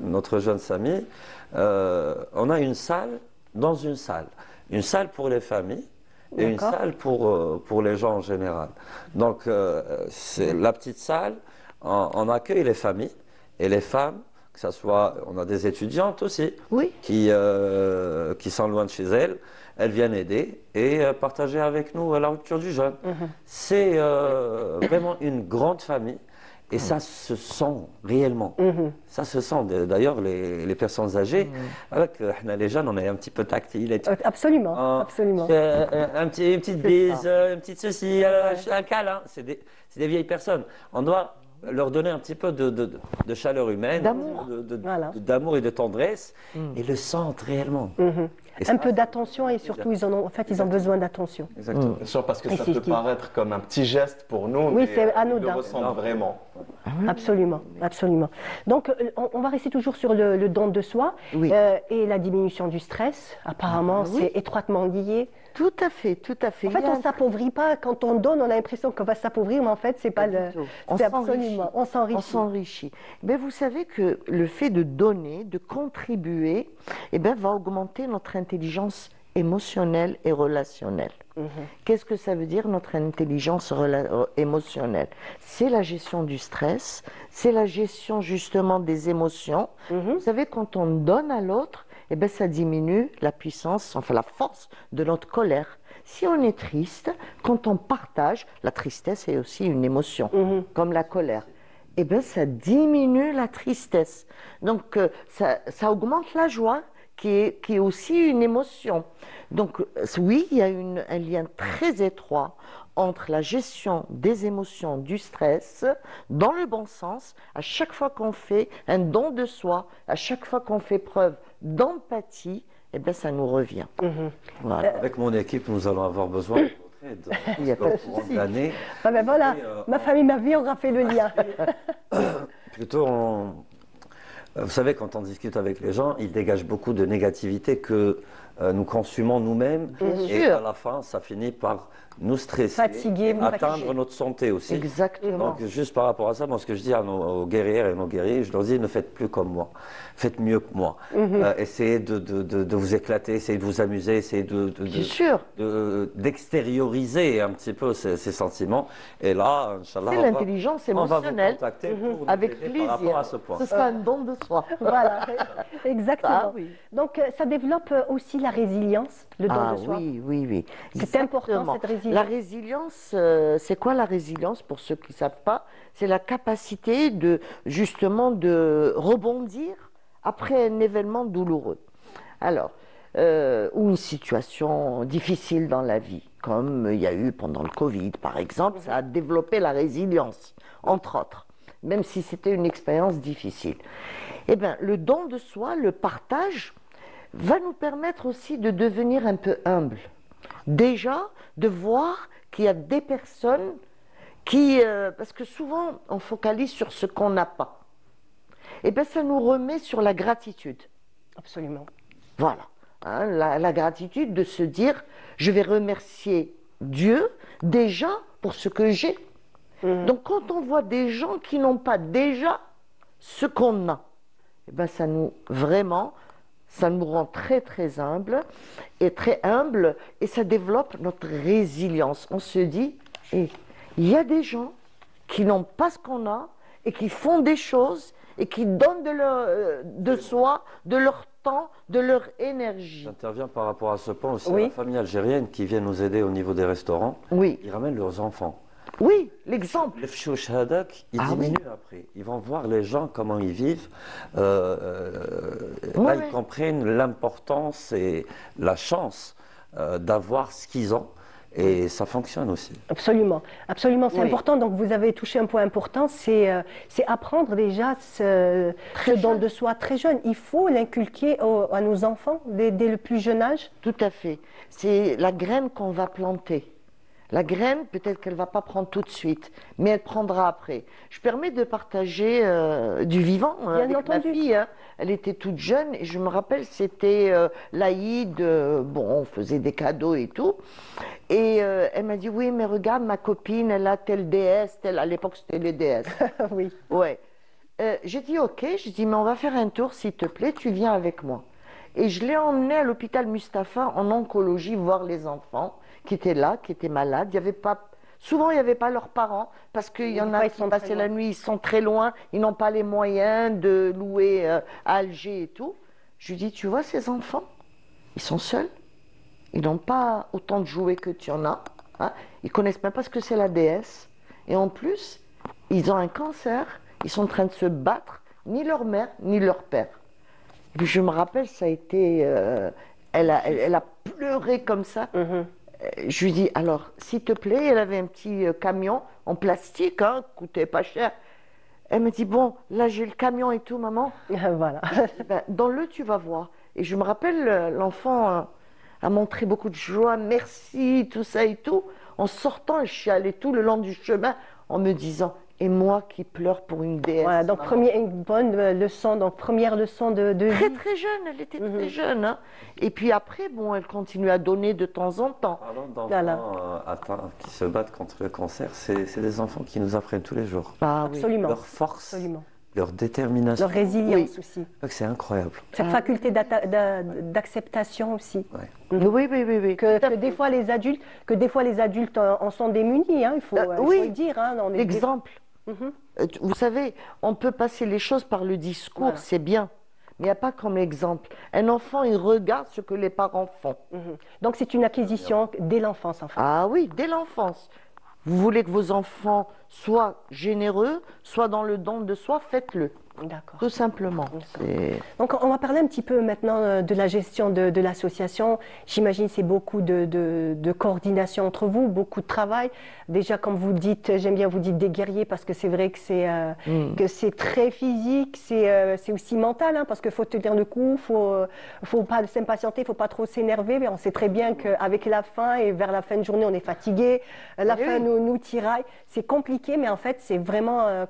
[SPEAKER 4] notre jeune Samy. On a une salle dans une salle. Une salle pour les familles et une salle pour les gens en général. Donc, c'est la petite salle, on accueille les familles et les femmes. Que ça soit, on a des étudiantes aussi qui sont loin de chez elles. Elles viennent aider et partager avec nous la rupture du jeûne. C'est vraiment une grande famille et ça se sent réellement. Ça se sent. D'ailleurs, les personnes âgées, avec les jeunes, on est un petit peu tactile et tout.
[SPEAKER 1] Absolument, absolument.
[SPEAKER 4] Une petite bise, une petite ceci, un câlin. C'est des vieilles personnes. On doit leur donner un petit peu de chaleur humaine, d'amour et de tendresse, et le sentent réellement.
[SPEAKER 1] Un peu d'attention et surtout, ils ont besoin d'attention.
[SPEAKER 3] Exactement. Bien sûr, parce que ça peut paraître comme un petit geste pour nous,
[SPEAKER 1] mais
[SPEAKER 3] c'est
[SPEAKER 1] anodin.
[SPEAKER 3] ils le ressentent vraiment.
[SPEAKER 1] Absolument, absolument. Donc, on va rester toujours sur le don de soi et la diminution du stress. Apparemment, c'est étroitement lié.
[SPEAKER 2] Tout à fait, tout à fait.
[SPEAKER 1] En fait, on ne s'appauvrit pas. Quand on donne, on a l'impression qu'on va s'appauvrir, mais en fait, c'est pas le...
[SPEAKER 2] On s'enrichit.
[SPEAKER 1] On s'enrichit.
[SPEAKER 2] Mais vous savez que le fait de donner, de contribuer, va augmenter notre intelligence émotionnelle et relationnelle. Qu'est-ce que ça veut dire, notre intelligence émotionnelle? C'est la gestion du stress, c'est la gestion justement des émotions. Vous savez, quand on donne à l'autre, ça diminue la puissance, enfin la force de notre colère. Si on est triste, quand on partage, la tristesse est aussi une émotion, comme la colère. Ça diminue la tristesse. Donc, ça augmente la joie, qui est aussi une émotion. Donc, oui, il y a un lien très étroit entre la gestion des émotions, du stress, dans le bon sens, à chaque fois qu'on fait un don de soi, à chaque fois qu'on fait preuve d'empathie, eh bien, ça nous revient. Voilà.
[SPEAKER 4] Avec mon équipe, nous allons avoir besoin de votre aide.
[SPEAKER 2] Il n'y a pas de
[SPEAKER 4] Au courant
[SPEAKER 2] souci.
[SPEAKER 4] de l'année.
[SPEAKER 1] Ah ben voilà, ma famille, ma vie, on aura fait le lien.
[SPEAKER 4] Plutôt, vous savez, quand on discute avec les gens, ils dégagent beaucoup de négativité que nous consumons nous-mêmes. Et
[SPEAKER 2] sûr.
[SPEAKER 4] à la fin, ça finit par nous stresser,
[SPEAKER 1] Fatiguer, vous
[SPEAKER 4] atteindre
[SPEAKER 1] fatiguer.
[SPEAKER 4] notre santé aussi.
[SPEAKER 2] Exactement.
[SPEAKER 4] Donc, juste par rapport à ça, moi, ce que je dis aux guerrières et nos guerriers, je leur dis, ne faites plus comme moi. Faites mieux que moi. Essayez de vous éclater, essayez de vous amuser, essayez
[SPEAKER 2] Bien sûr.
[SPEAKER 4] d'extérioriser un petit peu ces sentiments. Et là, Inch'Allah,
[SPEAKER 2] C'est l'intelligence
[SPEAKER 4] on va vous
[SPEAKER 2] émotionnelle.
[SPEAKER 4] contacter pour nous
[SPEAKER 2] Avec
[SPEAKER 4] aider
[SPEAKER 2] plaisir.
[SPEAKER 4] par rapport à ce point.
[SPEAKER 2] Ce sera un don de soi.
[SPEAKER 1] Voilà, exactement.
[SPEAKER 2] Ah oui.
[SPEAKER 1] Donc, ça développe aussi la résilience, le don
[SPEAKER 2] Ah
[SPEAKER 1] de soi.
[SPEAKER 2] oui, oui, oui.
[SPEAKER 1] C'est important,
[SPEAKER 2] Exactement.
[SPEAKER 1] cette résilience.
[SPEAKER 2] La résilience, c'est quoi la résilience pour ceux qui ne savent pas? C'est la capacité justement de rebondir après un événement douloureux. Alors, ou une situation difficile dans la vie, comme il y a eu pendant le Covid, par exemple, ça a développé la résilience, entre autres, même si c'était une expérience difficile. Eh bien, le don de soi, le partage, va nous permettre aussi de devenir un peu humble. Déjà, de voir qu'il y a des personnes qui... parce que souvent, on focalise sur ce qu'on n'a pas. Et bien, ça nous remet sur la gratitude.
[SPEAKER 1] Absolument.
[SPEAKER 2] Voilà. Hein, la gratitude de se dire, je vais remercier Dieu déjà pour ce que j'ai. Donc, quand on voit des gens qui n'ont pas déjà ce qu'on a, eh ben, ça nous rend très très humble et ça développe notre résilience. On se dit, il y a des gens qui n'ont pas ce qu'on a et qui font des choses et qui donnent de soi, de leur temps, de leur énergie.
[SPEAKER 4] J'interviens par rapport à ce point aussi.
[SPEAKER 1] Oui.
[SPEAKER 4] La famille algérienne qui vient nous aider au niveau des restaurants,
[SPEAKER 2] Oui,
[SPEAKER 4] ils ramènent leurs enfants.
[SPEAKER 2] oui, l'exemple.
[SPEAKER 4] Les fchouch hadak, ils
[SPEAKER 2] Ah oui.
[SPEAKER 4] diminuent après. Ils vont voir les gens, comment ils vivent. Là,
[SPEAKER 2] Ouais.
[SPEAKER 4] ils comprennent l'importance et la chance d'avoir ce qu'ils ont. Et ça fonctionne aussi.
[SPEAKER 1] Absolument, absolument, c'est
[SPEAKER 2] Oui.
[SPEAKER 1] important. Donc vous avez touché un point important, c'est apprendre déjà ce don de soi très jeune. Il faut l'inculquer à nos enfants dès le plus jeune âge.
[SPEAKER 2] Tout à fait. C'est la graine qu'on va planter. La graine, peut-être qu'elle ne va pas prendre tout de suite, mais elle prendra après. Je permets de partager du vivant avec
[SPEAKER 1] entendu.
[SPEAKER 2] ma fille. Hein. Elle était toute jeune et je me rappelle, c'était l'Aïd, bon, on faisait des cadeaux et tout. Et elle m'a dit, oui, mais regarde, ma copine, elle a telle déesse, à l'époque c'était les déesses.
[SPEAKER 1] Oui.
[SPEAKER 2] Ouais. J'ai dit, ok, j'ai dit, mais on va faire un tour, s'il te plaît, tu viens avec moi. Et je l'ai emmenée à l'hôpital Mustapha en oncologie voir les enfants qui étaient là, qui étaient malades. Il y avait pas, souvent, il n'y avait pas leurs parents parce qu'il y en
[SPEAKER 1] Des fois,
[SPEAKER 2] a
[SPEAKER 1] ils
[SPEAKER 2] qui
[SPEAKER 1] sont
[SPEAKER 2] passaient
[SPEAKER 1] très
[SPEAKER 2] la
[SPEAKER 1] loin.
[SPEAKER 2] nuit, ils sont très loin, ils n'ont pas les moyens de louer à Alger et tout. Je lui dis, tu vois ces enfants, ils sont seuls, ils n'ont pas autant de jouets que tu en as, hein. Ils connaissent même pas ce que c'est la déesse. Et en plus, ils ont un cancer, ils sont en train de se battre, ni leur mère, ni leur père. Et puis je me rappelle, ça a été... elle a pleuré comme ça. Je lui dis, alors, s'il te plaît, elle avait un petit camion en plastique, hein, coûtait pas cher. Elle me dit, bon, là j'ai le camion et tout, maman.
[SPEAKER 1] Voilà.
[SPEAKER 2] Ben, dans le, tu vas voir. Et je me rappelle, l'enfant a montré beaucoup de joie, merci, tout ça et tout. En sortant, je suis allée tout le long du chemin en me disant, et moi qui pleure pour une déesse.
[SPEAKER 1] Voilà, donc
[SPEAKER 2] maman.
[SPEAKER 1] une bonne leçon, donc première leçon de
[SPEAKER 2] Très
[SPEAKER 1] vie.
[SPEAKER 2] très jeune, elle était très jeune. Hein. Et puis après, bon, elle continue à donner de temps en temps.
[SPEAKER 4] Parlant d'enfants
[SPEAKER 1] Voilà.
[SPEAKER 4] atteints, qui se battent contre le cancer, c'est des enfants qui nous apprennent tous les jours.
[SPEAKER 2] Ah oui.
[SPEAKER 1] Absolument.
[SPEAKER 4] Leur force,
[SPEAKER 1] Absolument.
[SPEAKER 4] leur détermination.
[SPEAKER 1] Leur résilience aussi.
[SPEAKER 4] C'est incroyable.
[SPEAKER 1] Cette faculté d'acceptation aussi.
[SPEAKER 2] Oui, oui, oui, oui.
[SPEAKER 1] Que des fois les adultes en sont démunis, hein, il faut
[SPEAKER 2] oui.
[SPEAKER 1] le dire. Hein, on est
[SPEAKER 2] L'exemple. Vous savez, on peut passer les choses par le discours,
[SPEAKER 1] Voilà.
[SPEAKER 2] c'est bien. Mais il n'y a pas comme exemple. Un enfant, il regarde ce que les parents font.
[SPEAKER 1] Donc c'est une acquisition dès l'enfance en fait.
[SPEAKER 2] Ah oui, dès l'enfance. Vous voulez que vos enfants soient généreux, soient dans le don de soi, faites-le.
[SPEAKER 1] D'accord.
[SPEAKER 2] tout simplement.
[SPEAKER 1] Donc, on va parler un petit peu maintenant de la gestion de l'association. J'imagine que c'est beaucoup de coordination entre vous, beaucoup de travail. Déjà, comme vous dites, j'aime bien vous dites des guerriers parce que c'est vrai que c'est très physique, c'est aussi mental, hein, parce qu'il faut tenir le coup, faut pas s'impatienter, il faut pas trop s'énerver. Mais on sait très bien qu'avec la fin et vers la fin de journée, on est fatigué. La fin nous tiraille. C'est compliqué, mais en fait, c'est vraiment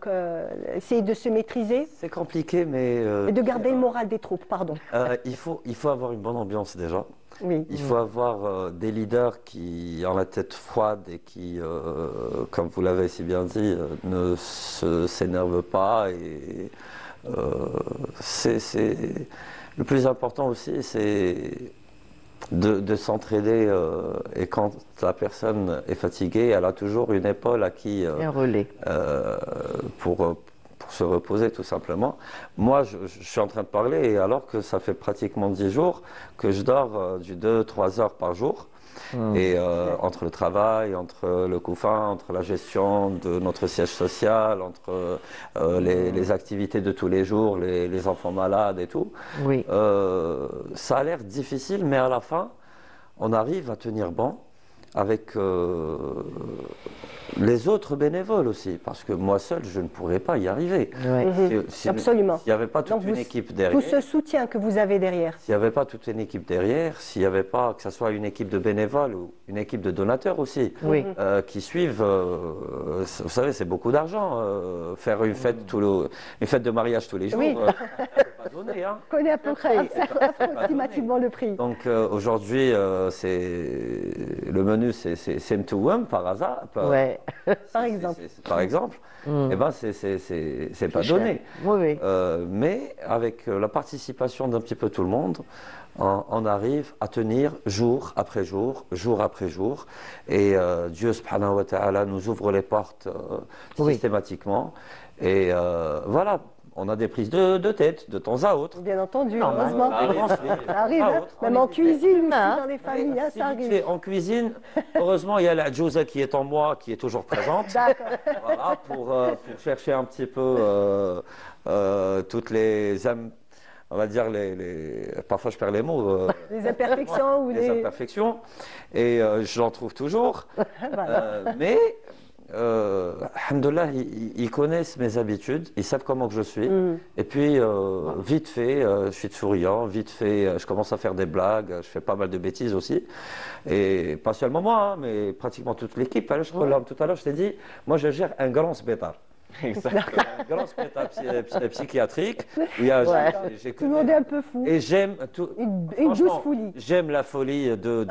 [SPEAKER 1] essayer de se maîtriser.
[SPEAKER 4] C'est compliqué, mais...
[SPEAKER 1] Et de garder le moral des troupes, pardon.
[SPEAKER 4] Il faut avoir une bonne ambiance déjà.
[SPEAKER 1] Oui.
[SPEAKER 4] Il faut avoir des leaders qui ont la tête froide et qui, comme vous l'avez si bien dit, ne s'énervent pas. Et le plus important aussi, c'est de s'entraider. Et quand la personne est fatiguée, elle a toujours une épaule à qui...
[SPEAKER 2] un relais.
[SPEAKER 4] Pour se reposer tout simplement. Moi, je suis en train de parler et alors que ça fait pratiquement 10 jours que je dors du 2-3 heures par jour. Et entre le travail, entre le couffin, entre la gestion de notre siège social, entre les activités de tous les jours, les enfants malades et tout,
[SPEAKER 2] Oui.
[SPEAKER 4] ça a l'air difficile, mais à la fin, on arrive à tenir bon avec les autres bénévoles aussi, parce que moi seul, je ne pourrais pas y arriver.
[SPEAKER 2] Ouais.
[SPEAKER 1] Absolument.
[SPEAKER 4] S'il n'y avait pas toute
[SPEAKER 1] Donc
[SPEAKER 4] une équipe derrière.
[SPEAKER 1] Tout ce soutien que vous avez derrière.
[SPEAKER 4] S'il n'y avait pas toute une équipe derrière, s'il n'y avait pas, que ce soit une équipe de bénévoles ou une équipe de donateurs aussi,
[SPEAKER 2] Oui.
[SPEAKER 4] qui suivent, vous savez, c'est beaucoup d'argent, faire une fête, une fête de mariage tous les jours,
[SPEAKER 1] Oui.
[SPEAKER 4] c'est pas donné. Hein.
[SPEAKER 1] On connaît à peu près approximativement le prix.
[SPEAKER 4] Donc aujourd'hui, le menu, c'est M2M par hasard.
[SPEAKER 2] Ouais.
[SPEAKER 1] Par exemple.
[SPEAKER 4] Par exemple, eh ben c'est pas
[SPEAKER 2] cher.
[SPEAKER 4] donné.
[SPEAKER 2] Oui, oui.
[SPEAKER 4] Mais avec la participation d'un petit peu tout le monde, on arrive à tenir jour après jour, jour après jour. Et Dieu subhanahu wa ta'ala nous ouvre les portes systématiquement. Et voilà. On a des prises de tête de temps à autre.
[SPEAKER 1] Bien entendu, heureusement. Ça arrive, hein. Même en cuisine, aussi, dans les familles, hein, ça arrive.
[SPEAKER 4] En cuisine, heureusement, il y a la Djouza qui est en moi, qui est toujours présente. Voilà, pour chercher un petit peu toutes les... On va dire parfois je perds les mots.
[SPEAKER 1] Les imperfections ou les...
[SPEAKER 4] imperfections. Et je l'en trouve toujours.
[SPEAKER 1] Voilà.
[SPEAKER 4] Mais... alhamdoulilah, ils connaissent mes habitudes, ils savent comment que je suis. Et puis, vite fait, je suis souriant, vite fait, je commence à faire des blagues, je fais pas mal de bêtises aussi. Et pas seulement moi, hein, mais pratiquement toute l'équipe. Tout à l'heure, je t'ai dit, moi je gère un grand spétard.
[SPEAKER 3] Exactement.
[SPEAKER 4] Un grand spétacle psychiatrique.
[SPEAKER 1] Tout le monde est un peu fou.
[SPEAKER 4] Et j'aime tout.
[SPEAKER 1] Une douce folie.
[SPEAKER 4] J'aime la folie de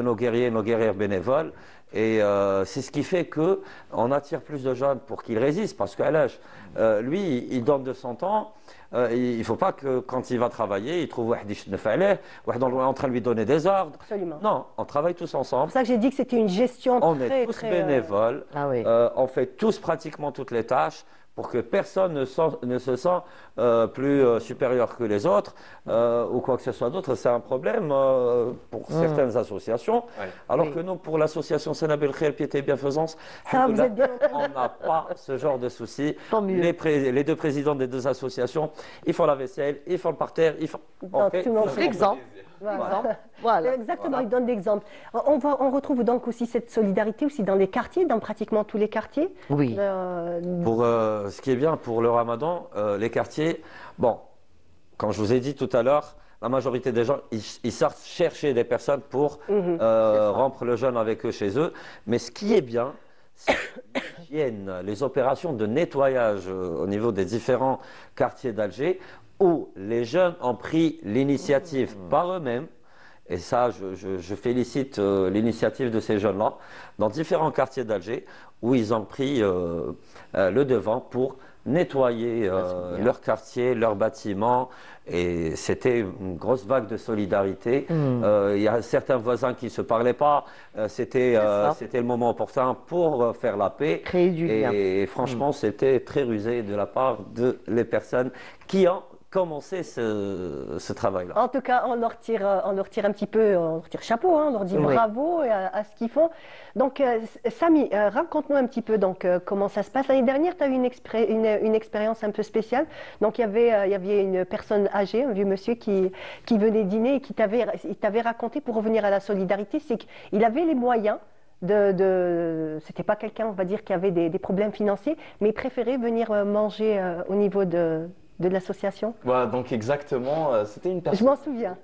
[SPEAKER 4] nos guerriers, nos guerrières bénévoles. Et c'est ce qui fait qu'on attire plus de jeunes pour qu'ils résistent. Parce que lui, il donne de son temps. Il ne faut pas que quand il va travailler, il trouve en train de lui donner des ordres.
[SPEAKER 1] Absolument.
[SPEAKER 4] Non, on travaille tous ensemble.
[SPEAKER 1] C'est pour ça que j'ai dit que c'était une gestion
[SPEAKER 4] On
[SPEAKER 1] très,
[SPEAKER 4] est tous bénévoles. On fait tous pratiquement toutes les tâches pour que personne ne se sent plus supérieur que les autres ou quoi que ce soit d'autre. C'est un problème pour certaines associations, alors que nous, pour l'association Sénabel Khair, Piété et Bienfaisance,
[SPEAKER 1] vous êtes bien
[SPEAKER 4] on n'a pas ce genre de soucis.
[SPEAKER 2] Tant mieux.
[SPEAKER 4] Les deux présidents des deux associations, ils font la vaisselle, ils font le parterre, ils font...
[SPEAKER 2] L'exemple.
[SPEAKER 1] Voilà. Exactement, il donne l'exemple. On retrouve donc aussi cette solidarité aussi dans les quartiers, dans pratiquement tous les quartiers.
[SPEAKER 2] Oui.
[SPEAKER 4] Pour ce qui est bien pour le Ramadan, les quartiers, bon, comme je vous ai dit tout à l'heure, la majorité des gens, ils sortent chercher des personnes pour rompre le jeûne avec eux chez eux. Mais ce qui est bien, c'est l'hygiène, les opérations de nettoyage au niveau des différents quartiers d'Alger, où les jeunes ont pris l'initiative par eux-mêmes. Et ça, je félicite l'initiative de ces jeunes-là, dans différents quartiers d'Alger, où ils ont pris le devant pour nettoyer leur quartier, leurs bâtiments. Et c'était une grosse vague de solidarité. Il y a certains voisins qui ne se parlaient pas. C'était le moment opportun pour faire la paix.
[SPEAKER 2] Créer du lien.
[SPEAKER 4] Et franchement, c'était très rusé de la part de les personnes qui ont commencer ce travail-là.
[SPEAKER 1] En tout cas, on leur tire un petit peu, on leur tire chapeau, hein, on leur dit bravo à ce qu'ils font. Donc, Samy, raconte-nous un petit peu comment ça se passe. L'année dernière, tu as eu une expérience un peu spéciale. Donc, il y avait une personne âgée, un vieux monsieur qui venait dîner et qui t'avait raconté, pour revenir à la solidarité, c'est qu'il avait les moyens c'était pas quelqu'un, on va dire, qui avait des problèmes financiers, mais il préférait venir manger au niveau de l'association.
[SPEAKER 3] Voilà, donc exactement, c'était une personne...
[SPEAKER 1] Je m'en souviens.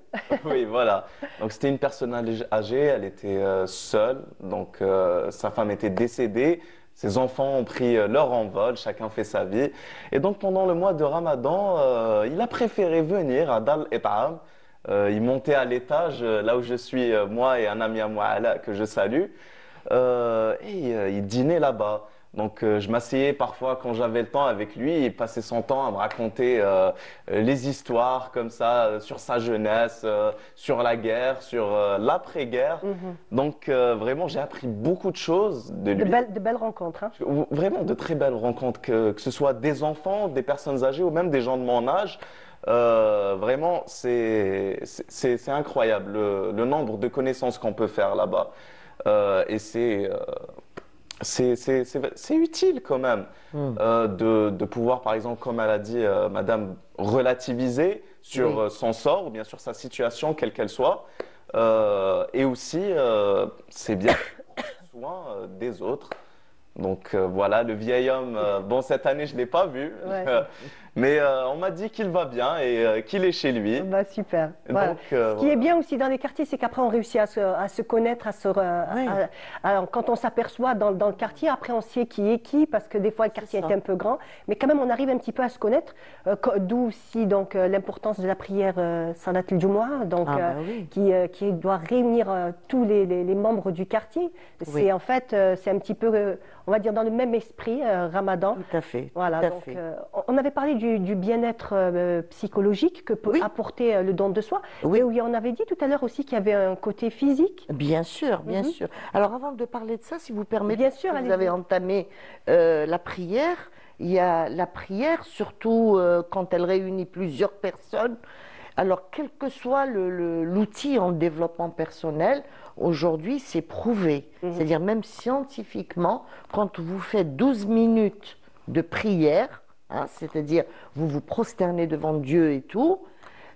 [SPEAKER 3] Oui, voilà. Donc c'était une personne âgée, elle était seule, donc sa femme était décédée, ses enfants ont pris leur envol, chacun fait sa vie. Et donc pendant le mois de Ramadan, il a préféré venir à Dal Etam. Il montait à l'étage, là où je suis, moi et un ami à moi que je salue, et il dînait là-bas. Donc je m'asseyais parfois quand j'avais le temps avec lui, il passait son temps à me raconter les histoires comme ça, sur sa jeunesse, sur la guerre, sur l'après-guerre. Donc vraiment j'ai appris beaucoup de choses de lui.
[SPEAKER 1] De belles rencontres. Hein.
[SPEAKER 3] Vraiment de très belles rencontres, que ce soit des enfants, des personnes âgées ou même des gens de mon âge. Vraiment c'est incroyable le nombre de connaissances qu'on peut faire là-bas. Et c'est utile quand même de pouvoir, par exemple, comme elle a dit, Madame, relativiser sur son sort ou bien sur sa situation, quelle qu'elle soit. Et aussi, c'est bien prendre soin des autres. Donc voilà, le vieil homme, bon, cette année, je ne l'ai pas vu. Ouais. Mais on m'a dit qu'il va bien et qu'il est chez lui.
[SPEAKER 1] Bah, super. Voilà. Donc, ce qui est bien aussi dans les quartiers, c'est qu'après on réussit à se connaître, quand on s'aperçoit dans le quartier, après on sait qui est qui, parce que des fois le quartier est un peu grand, mais quand même on arrive un petit peu à se connaître, d'où aussi l'importance de la prière Salat al-Jumu'ah, qui doit réunir tous les membres du quartier. C'est en fait, c'est un petit peu, on va dire, dans le même esprit, Ramadan.
[SPEAKER 2] Tout à fait.
[SPEAKER 1] Voilà,
[SPEAKER 2] tout à fait.
[SPEAKER 1] On avait parlé du bien-être psychologique que peut apporter le don de soi.
[SPEAKER 2] Oui.
[SPEAKER 1] Et on avait dit tout à l'heure aussi qu'il y avait un côté physique.
[SPEAKER 2] Bien sûr, bien sûr. Alors avant de parler de ça, si vous permettez,
[SPEAKER 1] bien sûr,
[SPEAKER 2] vous avez entamé la prière. Il y a la prière, surtout quand elle réunit plusieurs personnes. Alors, quel que soit l'outil en développement personnel, aujourd'hui, c'est prouvé. C'est-à-dire, même scientifiquement, quand vous faites 12 minutes de prière, c'est-à-dire, vous vous prosternez devant Dieu et tout,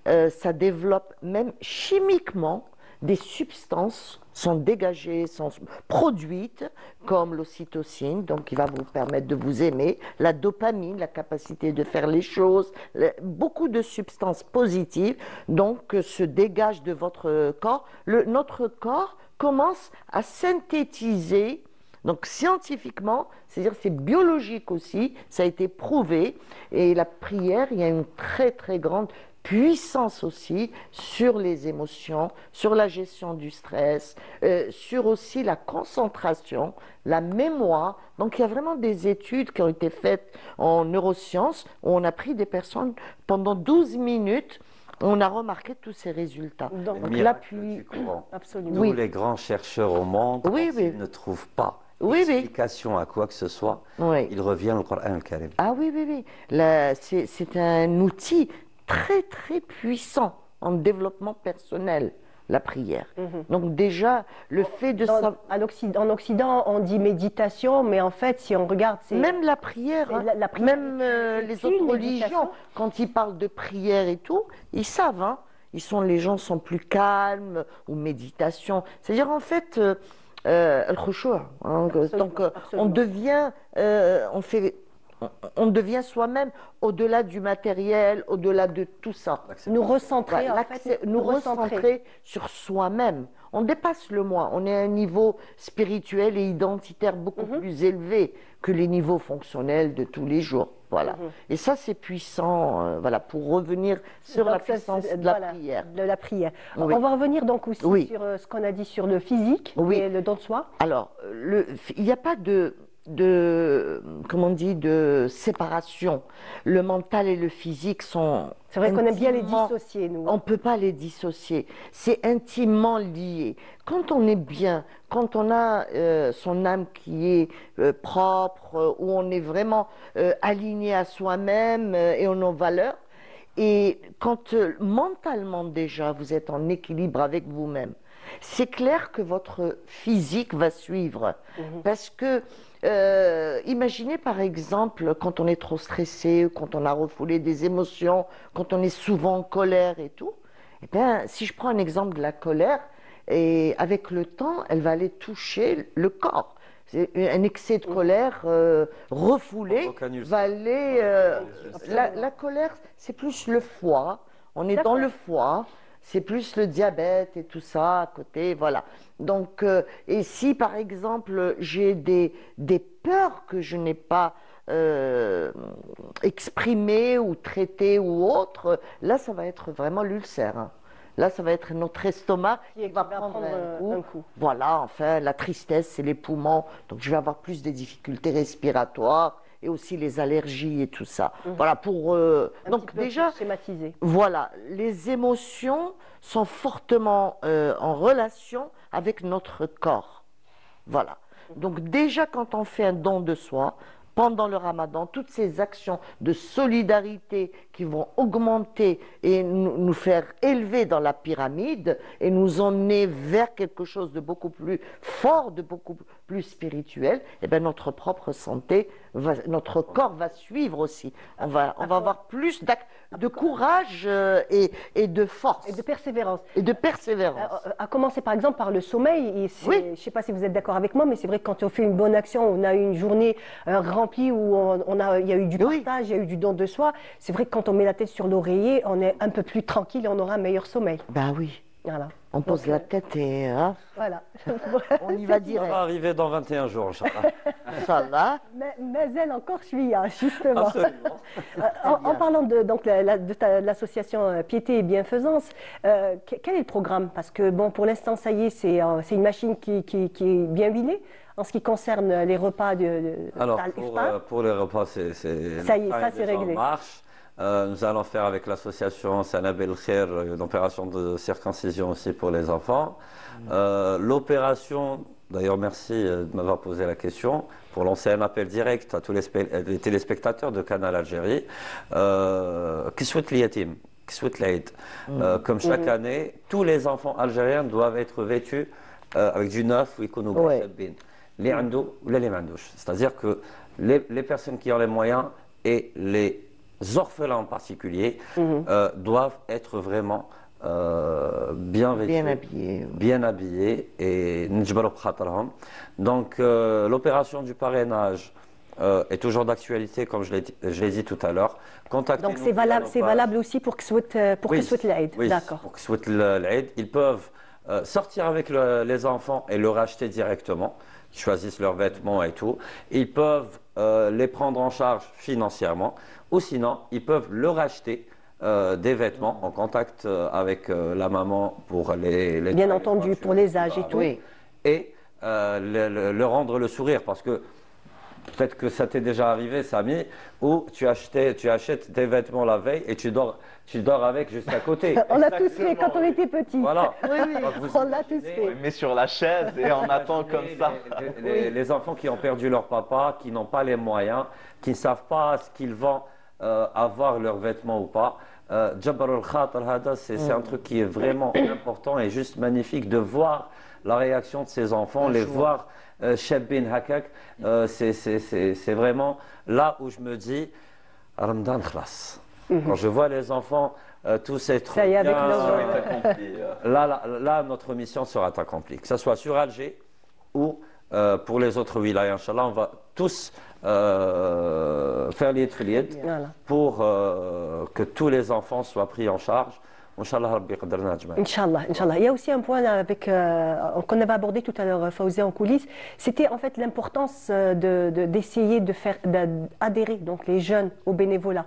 [SPEAKER 2] ça développe même chimiquement des substances sont dégagées, sont produites, comme l'ocytocine, donc qui va vous permettre de vous aimer, la dopamine, la capacité de faire les choses, beaucoup de substances positives, donc se dégagent de votre corps. Notre corps commence à synthétiser, donc scientifiquement, c'est-à-dire c'est biologique aussi, ça a été prouvé, et la prière, il y a une très très grande puissance aussi sur les émotions, sur la gestion du stress, sur aussi la concentration, la mémoire. Donc il y a vraiment des études qui ont été faites en neurosciences où on a pris des personnes pendant 12 minutes. On a remarqué tous ces résultats.
[SPEAKER 4] Donc l'appui, absolument. Tous les grands chercheurs au monde, ils ne trouvent pas explication à quoi que ce soit, ils reviennent au Coran al-Karim.
[SPEAKER 2] Ah oui, oui, oui. C'est un outil très très puissant en développement personnel, la prière. Donc déjà, le fait de ça...
[SPEAKER 1] En Occident, on dit méditation, mais en fait, si on regarde...
[SPEAKER 2] Même la prière, la prière même les autres religions, quand ils parlent de prière et tout, ils savent, les gens sont plus calmes, ou méditation. C'est-à-dire, en fait, al-khushu', donc on devient... on devient soi-même au-delà du matériel, au-delà de tout ça.
[SPEAKER 1] Nous recentrer,
[SPEAKER 2] nous recentrer sur soi-même. On dépasse le moi. On est à un niveau spirituel et identitaire beaucoup plus élevé que les niveaux fonctionnels de tous les jours. Voilà. Et ça, c'est puissant. Voilà, pour revenir sur la puissance de la prière.
[SPEAKER 1] De la prière. Oui. On va revenir donc aussi sur ce qu'on a dit sur le physique et le don de soi.
[SPEAKER 2] Alors, il n'y a pas de séparation. Le mental et le physique sont...
[SPEAKER 1] C'est vrai qu'on aime bien les dissocier, nous.
[SPEAKER 2] On ne peut pas les dissocier. C'est intimement lié. Quand on est bien, quand on a son âme qui est propre, où on est vraiment aligné à soi-même et à nos valeurs, Et quand mentalement déjà vous êtes en équilibre avec vous-même, c'est clair que votre physique va suivre. Parce que, imaginez par exemple, quand on est trop stressé, quand on a refoulé des émotions, quand on est souvent en colère et tout, eh bien, si je prends un exemple de la colère, et avec le temps, elle va aller toucher le corps. Un excès de colère refoulé va aller... la colère, c'est plus le foie. On est dans le foie. C'est plus le diabète et tout ça à côté, voilà. Donc, et si par exemple j'ai des peurs que je n'ai pas exprimées ou traitées ou autres, là ça va être vraiment l'ulcère. Hein. Là, ça va être notre estomac qui va prendre un coup. Voilà, enfin, la tristesse, c'est les poumons. Donc, je vais avoir plus de difficultés respiratoires et aussi les allergies et tout ça. Voilà, pour... donc, déjà,
[SPEAKER 1] schématiser.
[SPEAKER 2] Voilà, les émotions sont fortement en relation avec notre corps. Voilà. Donc, déjà, quand on fait un don de soi, pendant le ramadan, toutes ces actions de solidarité qui vont augmenter et nous faire élever dans la pyramide et nous emmener vers quelque chose de beaucoup plus fort, de beaucoup plus spirituel, et bien notre propre santé, notre corps va suivre aussi. On va avoir plus de courage et de force.
[SPEAKER 1] Et de persévérance.
[SPEAKER 2] Et de persévérance.
[SPEAKER 1] À commencer par exemple par le sommeil. Oui. Je ne sais pas si vous êtes d'accord avec moi, mais c'est vrai que quand on fait une bonne action, on a eu une journée remplie où il y a eu du partage, il y a eu du don de soi. C'est vrai que quand on met la tête sur l'oreiller, on est un peu plus tranquille et on aura un meilleur sommeil.
[SPEAKER 2] Ben oui.
[SPEAKER 1] Voilà.
[SPEAKER 2] On pose la tête et... Hein,
[SPEAKER 1] voilà.
[SPEAKER 2] On y va direct.
[SPEAKER 4] Ça va arriver dans 21 jours, Inch'Allah.
[SPEAKER 2] Inch'Allah.
[SPEAKER 1] Mais elle encore, je suis justement.
[SPEAKER 4] Absolument.
[SPEAKER 1] En parlant de l'association Piété et Bienfaisance, quel est le programme? Parce que bon, pour l'instant, ça y est, c'est une machine qui est bien huilée. En ce qui concerne les repas
[SPEAKER 4] Alors, pour les repas, c'est
[SPEAKER 1] ça y est, ça c'est réglé.
[SPEAKER 4] Marche. Nous allons faire avec l'association Sanab El Khair une opération de circoncision aussi pour les enfants. L'opération, d'ailleurs merci de m'avoir posé la question, pour lancer un appel direct à tous les téléspectateurs de Canal Algérie. Kiswet Liyatim, Kiswet Laïd. Comme chaque année, tous les enfants algériens doivent être vêtus avec du neuf ou iconographe. C'est-à-dire que les personnes qui ont les moyens et les orphelins en particulier doivent être vraiment bien vêtus, bien habillés et donc l'opération du parrainage est toujours d'actualité comme je l'ai dit tout à l'heure.
[SPEAKER 1] Donc c'est valable aussi pour Kiswet l'Aïd.
[SPEAKER 4] Oui,
[SPEAKER 1] d'accord.
[SPEAKER 4] Pour Kiswet l'Aïd, ils peuvent sortir avec les enfants et le racheter directement. Ils choisissent leurs vêtements et tout. Ils peuvent les prendre en charge financièrement ou sinon ils peuvent leur acheter des vêtements en contact avec la maman pour les
[SPEAKER 1] bien entendu pour les âges et tout.
[SPEAKER 4] Oui. Et leur rendre le sourire parce que peut-être que ça t'est déjà arrivé, Samy, où tu achètes des vêtements la veille et tu dors avec juste à côté.
[SPEAKER 1] On l'a tous fait quand on était petit.
[SPEAKER 4] Voilà.
[SPEAKER 1] Oui, on l'a tous fait.
[SPEAKER 3] On met sur la chaise et on attend comme ça.
[SPEAKER 4] Les enfants qui ont perdu leur papa, qui n'ont pas les moyens, qui ne savent pas ce qu'ils vont avoir leurs vêtements ou pas. Jabbar al-Khatar Hada, c'est un truc qui est vraiment important et juste magnifique de voir la réaction de ces enfants, les voir Shabbin Hakak, c'est vraiment là où je me dis Ramadan khlas. Quand je vois les enfants tous être
[SPEAKER 1] ça y est,
[SPEAKER 4] bien,
[SPEAKER 1] avec
[SPEAKER 4] là notre mission sera accomplie, que ce soit sur Alger ou pour les autres wilayas. Inch'Allah, on va tous faire l'Eid Filied pour que tous les enfants soient pris en charge. Inch'Allah.
[SPEAKER 1] Il y a aussi un point qu'on avait abordé tout à l'heure, Fawzia, en coulisses, c'était en fait l'importance d'essayer de faire adhérer donc les jeunes au bénévolat.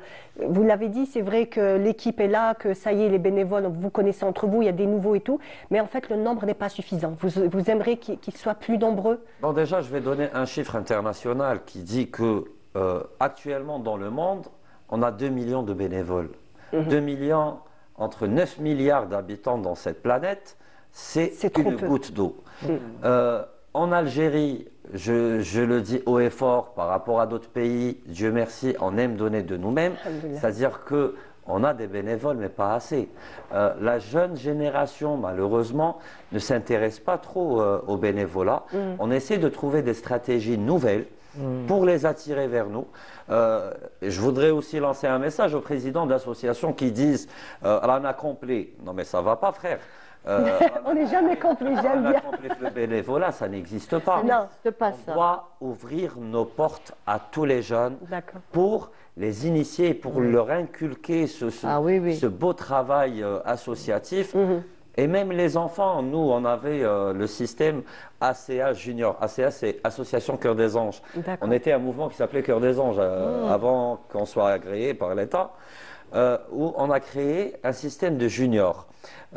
[SPEAKER 1] Vous l'avez dit, c'est vrai que l'équipe est là, que ça y est, les bénévoles, vous connaissez entre vous, il y a des nouveaux et tout, mais en fait le nombre n'est pas suffisant. Vous aimeriez qu'ils soient plus nombreux?
[SPEAKER 4] Bon, déjà, je vais donner un chiffre international qui dit que actuellement dans le monde, on a 2 millions de bénévoles. 2 millions entre 9 milliards d'habitants dans cette planète, c'est une goutte d'eau. En Algérie, je le dis haut et fort par rapport à d'autres pays, Dieu merci, on aime donner de nous-mêmes. C'est-à-dire qu'on a des bénévoles, mais pas assez. La jeune génération, malheureusement, ne s'intéresse pas trop au bénévolat. On essaie de trouver des stratégies nouvelles pour les attirer vers nous. Je voudrais aussi lancer un message aux présidents d'associations qui disent Rana complet. Non mais ça va pas, frère.
[SPEAKER 1] On n'est jamais complet, j'aime bien.
[SPEAKER 4] Le bénévolat, ça n'existe pas.
[SPEAKER 1] Non,
[SPEAKER 2] C'est pas
[SPEAKER 4] On
[SPEAKER 2] ça.
[SPEAKER 4] doit ouvrir nos portes à tous les jeunes
[SPEAKER 1] d'accord.
[SPEAKER 4] pour les initier, pour leur inculquer
[SPEAKER 2] Ah oui, oui.
[SPEAKER 4] ce beau travail associatif. Et même les enfants, nous, on avait le système ACA Junior. ACA, c'est Association Cœur des Anges.
[SPEAKER 1] D'accord.
[SPEAKER 4] On était un mouvement qui s'appelait Cœur des Anges avant qu'on soit agréé par l'État, où on a créé un système de juniors.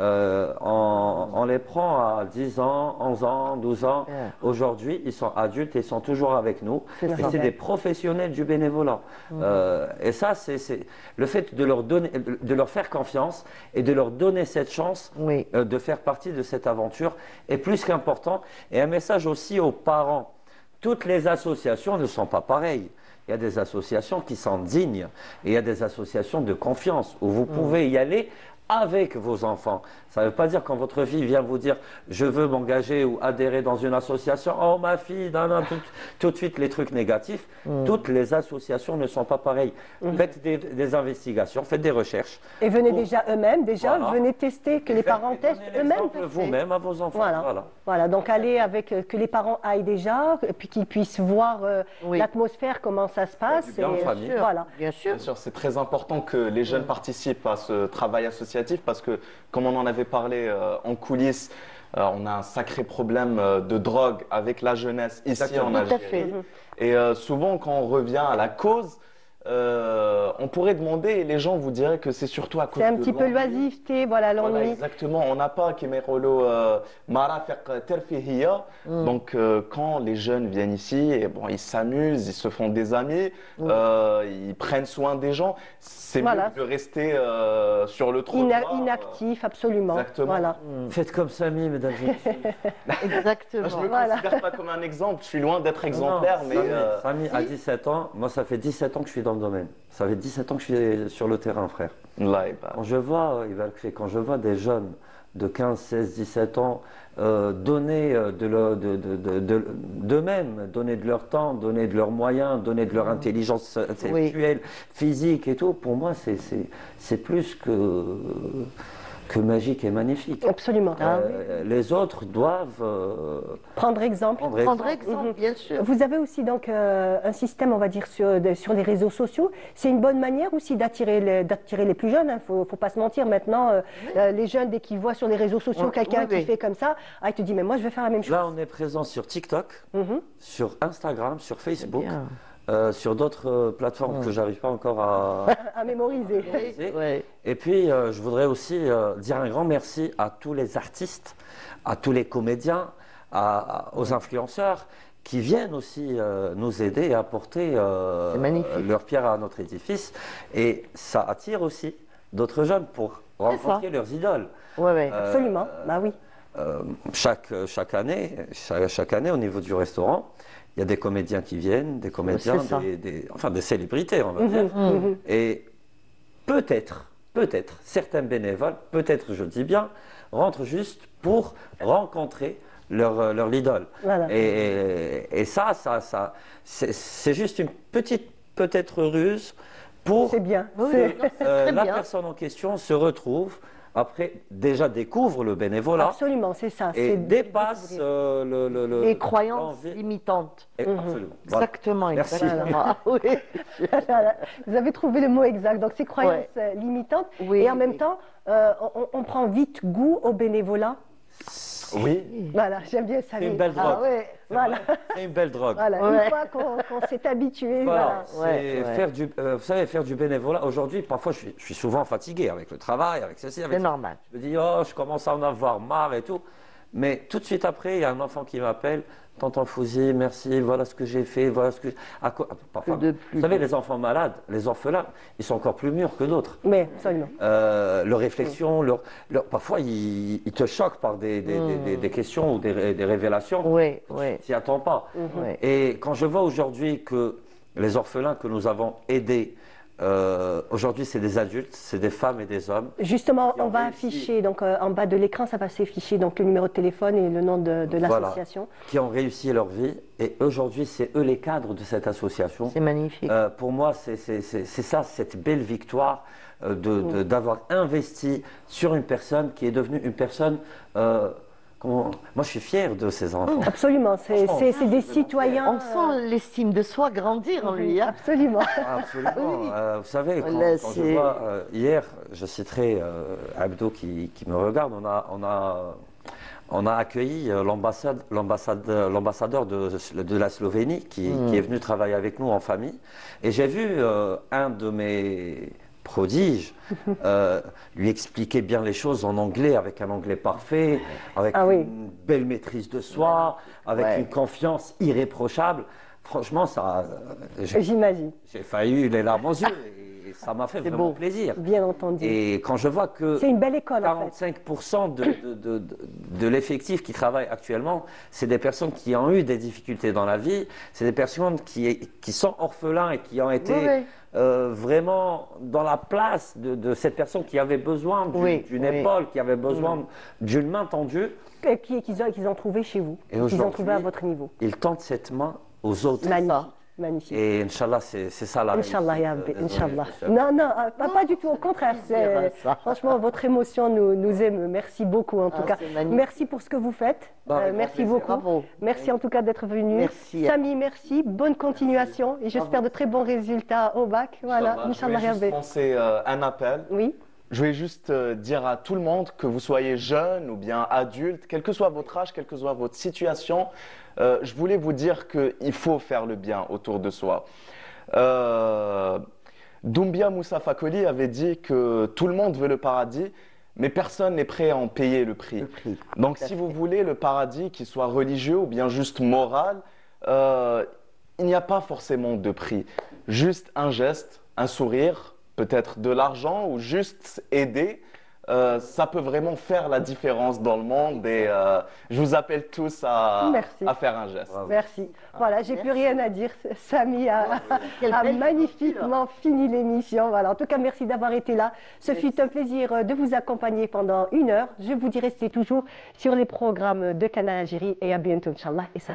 [SPEAKER 4] On les prend à 10 ans, 11 ans, 12 ans. Aujourd'hui, ils sont adultes et ils sont toujours avec nous. Et c'est des professionnels du bénévolat. Et ça, c'est le fait de leur faire confiance et de leur donner cette chance de faire partie de cette aventure est plus qu'important. Et un message aussi aux parents. Toutes les associations ne sont pas pareilles. Il y a des associations qui sont dignes et il y a des associations de confiance où vous pouvez y aller avec vos enfants. Ça ne veut pas dire quand votre fille vient vous dire je veux m'engager ou adhérer dans une association, oh ma fille, non, non, tout de suite les trucs négatifs. Toutes les associations ne sont pas pareilles. Faites des investigations, faites des recherches.
[SPEAKER 1] Et venez déjà eux-mêmes, venez tester, que les parents testent eux-mêmes.
[SPEAKER 4] Vous-même à vos enfants.
[SPEAKER 1] Voilà, donc allez avec, que les parents aillent déjà, et puis qu'ils puissent voir l'atmosphère, comment ça se passe.
[SPEAKER 4] Du bien en famille.
[SPEAKER 1] Voilà.
[SPEAKER 2] Bien sûr.
[SPEAKER 3] Bien sûr, c'est très important que les jeunes participent à ce travail associatif parce que, comme on en avait parlé en coulisses, on a un sacré problème de drogue avec la jeunesse ici en Algérie. Et souvent, quand on revient à la cause, on pourrait demander, et les gens vous diraient que c'est surtout à cause de
[SPEAKER 1] C'est un petit peu l'oisiveté, voilà, l'ennui.
[SPEAKER 3] Voilà, exactement. On n'a pas donc quand les jeunes viennent ici, et bon, ils s'amusent, ils se font des amis, ils prennent soin des gens. C'est mieux de rester sur le trottoir.
[SPEAKER 1] Inactif, absolument.
[SPEAKER 3] Exactement.
[SPEAKER 1] Voilà.
[SPEAKER 4] Faites comme Samy, mesdames et messieurs.
[SPEAKER 2] Exactement.
[SPEAKER 3] Je ne me considère pas comme un exemple, je suis loin d'être exemplaire, mais...
[SPEAKER 4] Samy a 17 ans, moi ça fait 17 ans que je suis dans le domaine. Ça fait 17 ans que je suis sur le terrain, frère. Quand je vois, quand je vois des jeunes de 15, 16, 17 ans donner d'eux-mêmes, donner de leur temps, donner de leurs moyens, donner de leur intelligence intellectuelle, physique et tout, pour moi c'est plus que magique et magnifique.
[SPEAKER 1] Absolument.
[SPEAKER 4] Les autres doivent
[SPEAKER 1] prendre exemple.
[SPEAKER 2] Prendre exemple, bien sûr.
[SPEAKER 1] Vous avez aussi donc un système, on va dire, sur les réseaux sociaux. C'est une bonne manière aussi d'attirer les plus jeunes. Il ne faut pas se mentir. Maintenant, les jeunes, dès qu'ils voient sur les réseaux sociaux quelqu'un qui fait comme ça, il te dit, mais moi, je vais faire la même chose.
[SPEAKER 4] Là, on est présent sur TikTok, sur Instagram, sur Facebook. Sur d'autres plateformes que j'arrive pas encore
[SPEAKER 1] à mémoriser.
[SPEAKER 4] Et puis, je voudrais aussi dire un grand merci à tous les artistes, à tous les comédiens, aux influenceurs qui viennent aussi nous aider et apporter leur pierre à notre édifice. Et ça attire aussi d'autres jeunes pour rencontrer leurs idoles.
[SPEAKER 1] Absolument, bah oui.
[SPEAKER 4] Chaque année, au niveau du restaurant, il y a des comédiens qui viennent, des comédiens, des célébrités, on va dire. Et peut-être, certains bénévoles, peut-être, je dis bien, rentrent juste pour rencontrer leur idole.
[SPEAKER 1] Voilà.
[SPEAKER 4] Et ça c'est juste une petite, peut-être, ruse pour
[SPEAKER 1] c'est bien.
[SPEAKER 4] que la personne en question se retrouve. Après, déjà découvre le bénévolat.
[SPEAKER 1] Absolument, c'est ça.
[SPEAKER 4] Et dépasse
[SPEAKER 2] les croyances limitantes.
[SPEAKER 4] Absolument.
[SPEAKER 2] Exactement,
[SPEAKER 4] Merci.
[SPEAKER 2] exactement.
[SPEAKER 1] Vous avez trouvé le mot exact. Donc, ces croyances limitantes. Et en même temps, on prend vite goût au bénévolat.
[SPEAKER 3] Oui.
[SPEAKER 1] Voilà, j'aime bien ça.
[SPEAKER 4] C'est une belle drogue. C'est une belle drogue.
[SPEAKER 1] Voilà, une fois qu'on s'est habitué.
[SPEAKER 4] Vous savez, faire du bénévolat. Aujourd'hui, parfois, je suis souvent fatigué avec le travail, avec ceci.
[SPEAKER 2] C'est normal.
[SPEAKER 4] Je me dis, oh, je commence à en avoir marre et tout. Mais tout de suite après, il y a un enfant qui m'appelle. Tonton Fouzi, merci, voilà ce que j'ai fait, voilà ce que... Parfois, vous savez, les enfants malades, les orphelins, ils sont encore plus mûrs que d'autres.
[SPEAKER 1] Mais absolument.
[SPEAKER 4] Leur réflexion, parfois, ils te choquent par des questions ou des révélations.
[SPEAKER 2] Oui,
[SPEAKER 4] Tu
[SPEAKER 2] oui.
[SPEAKER 4] t'y attends pas.
[SPEAKER 2] Oui.
[SPEAKER 4] Et quand je vois aujourd'hui que les orphelins que nous avons aidés, aujourd'hui, c'est des adultes, c'est des femmes et des hommes.
[SPEAKER 1] Justement,
[SPEAKER 4] qui ont
[SPEAKER 1] on va
[SPEAKER 4] réussi.
[SPEAKER 1] afficher, donc en bas de l'écran, ça va s'afficher donc le numéro de téléphone et le nom de l'association.
[SPEAKER 4] Voilà, qui ont réussi leur vie. Et aujourd'hui, c'est eux les cadres de cette association.
[SPEAKER 2] C'est magnifique.
[SPEAKER 4] Pour moi, c'est ça, cette belle victoire d'avoir investi sur une personne qui est devenue une personne... moi, je suis fier de ces enfants.
[SPEAKER 1] Absolument, c'est des citoyens.
[SPEAKER 2] On sent l'estime de soi grandir en lui. Hein.
[SPEAKER 1] Absolument.
[SPEAKER 4] Absolument. Vous savez, quand je vois, hier, je citerai Abdo qui me regarde, on a accueilli l'ambassadeur de la Slovénie qui est venu travailler avec nous en famille. Et j'ai vu un de mes prodiges lui expliquer bien les choses en anglais, avec un anglais parfait, avec une belle maîtrise de soi, avec une confiance irréprochable. Franchement,
[SPEAKER 1] j'imagine.
[SPEAKER 4] J'ai failli eu les larmes aux yeux et ça m'a fait vraiment plaisir.
[SPEAKER 1] Bien entendu.
[SPEAKER 4] Et quand je vois que
[SPEAKER 1] c'est une belle école,
[SPEAKER 4] 45% de l'effectif qui travaille actuellement, c'est des personnes qui ont eu des difficultés dans la vie, c'est des personnes qui sont orphelins et qui ont été vraiment dans la place de cette personne qui avait besoin d'une épaule, qui avait besoin d'une main tendue.
[SPEAKER 1] Qu'ils ont trouvé chez vous, qu'ils ont trouvé à votre niveau.
[SPEAKER 4] Ils tendent cette main aux autres.
[SPEAKER 1] Magnifique.
[SPEAKER 4] Et Inch'Allah, c'est ça la réussite.
[SPEAKER 1] Inch'Allah, ya Rabbi, Inch'Allah. Non, pas du tout, au contraire. Franchement, votre émotion nous émeut. Merci beaucoup, en tout cas. Merci pour ce que vous faites. Merci beaucoup.
[SPEAKER 2] Bravo.
[SPEAKER 1] Merci en tout cas d'être venu.
[SPEAKER 2] Merci.
[SPEAKER 1] Samy, merci. Bonne continuation. Et j'espère de très bons résultats au bac. Voilà, Inch'Allah, ya
[SPEAKER 3] Je
[SPEAKER 1] Rabbi.
[SPEAKER 3] vais juste lancer un appel.
[SPEAKER 1] Oui.
[SPEAKER 3] Je vais juste dire à tout le monde, que vous soyez jeune ou bien adulte, quel que soit votre âge, quelle que soit votre situation, je voulais vous dire qu'il faut faire le bien autour de soi. Doumbia Moussa Fakoli avait dit que tout le monde veut le paradis, mais personne n'est prêt à en payer le prix. Donc si vous voulez le paradis, qu'il soit religieux ou bien juste moral, il n'y a pas forcément de prix. Juste un geste, un sourire, peut-être de l'argent ou juste aider, ça peut vraiment faire la différence dans le monde et je vous appelle tous à faire un geste.
[SPEAKER 1] Merci. Voilà, j'ai plus rien à dire. Samy a magnifiquement fini l'émission. Voilà. En tout cas, merci d'avoir été là. Ce fut un plaisir de vous accompagner pendant 1 heure. Je vous dis restez toujours sur les programmes de Canal Algérie et à bientôt, Inch'Allah. Et ça.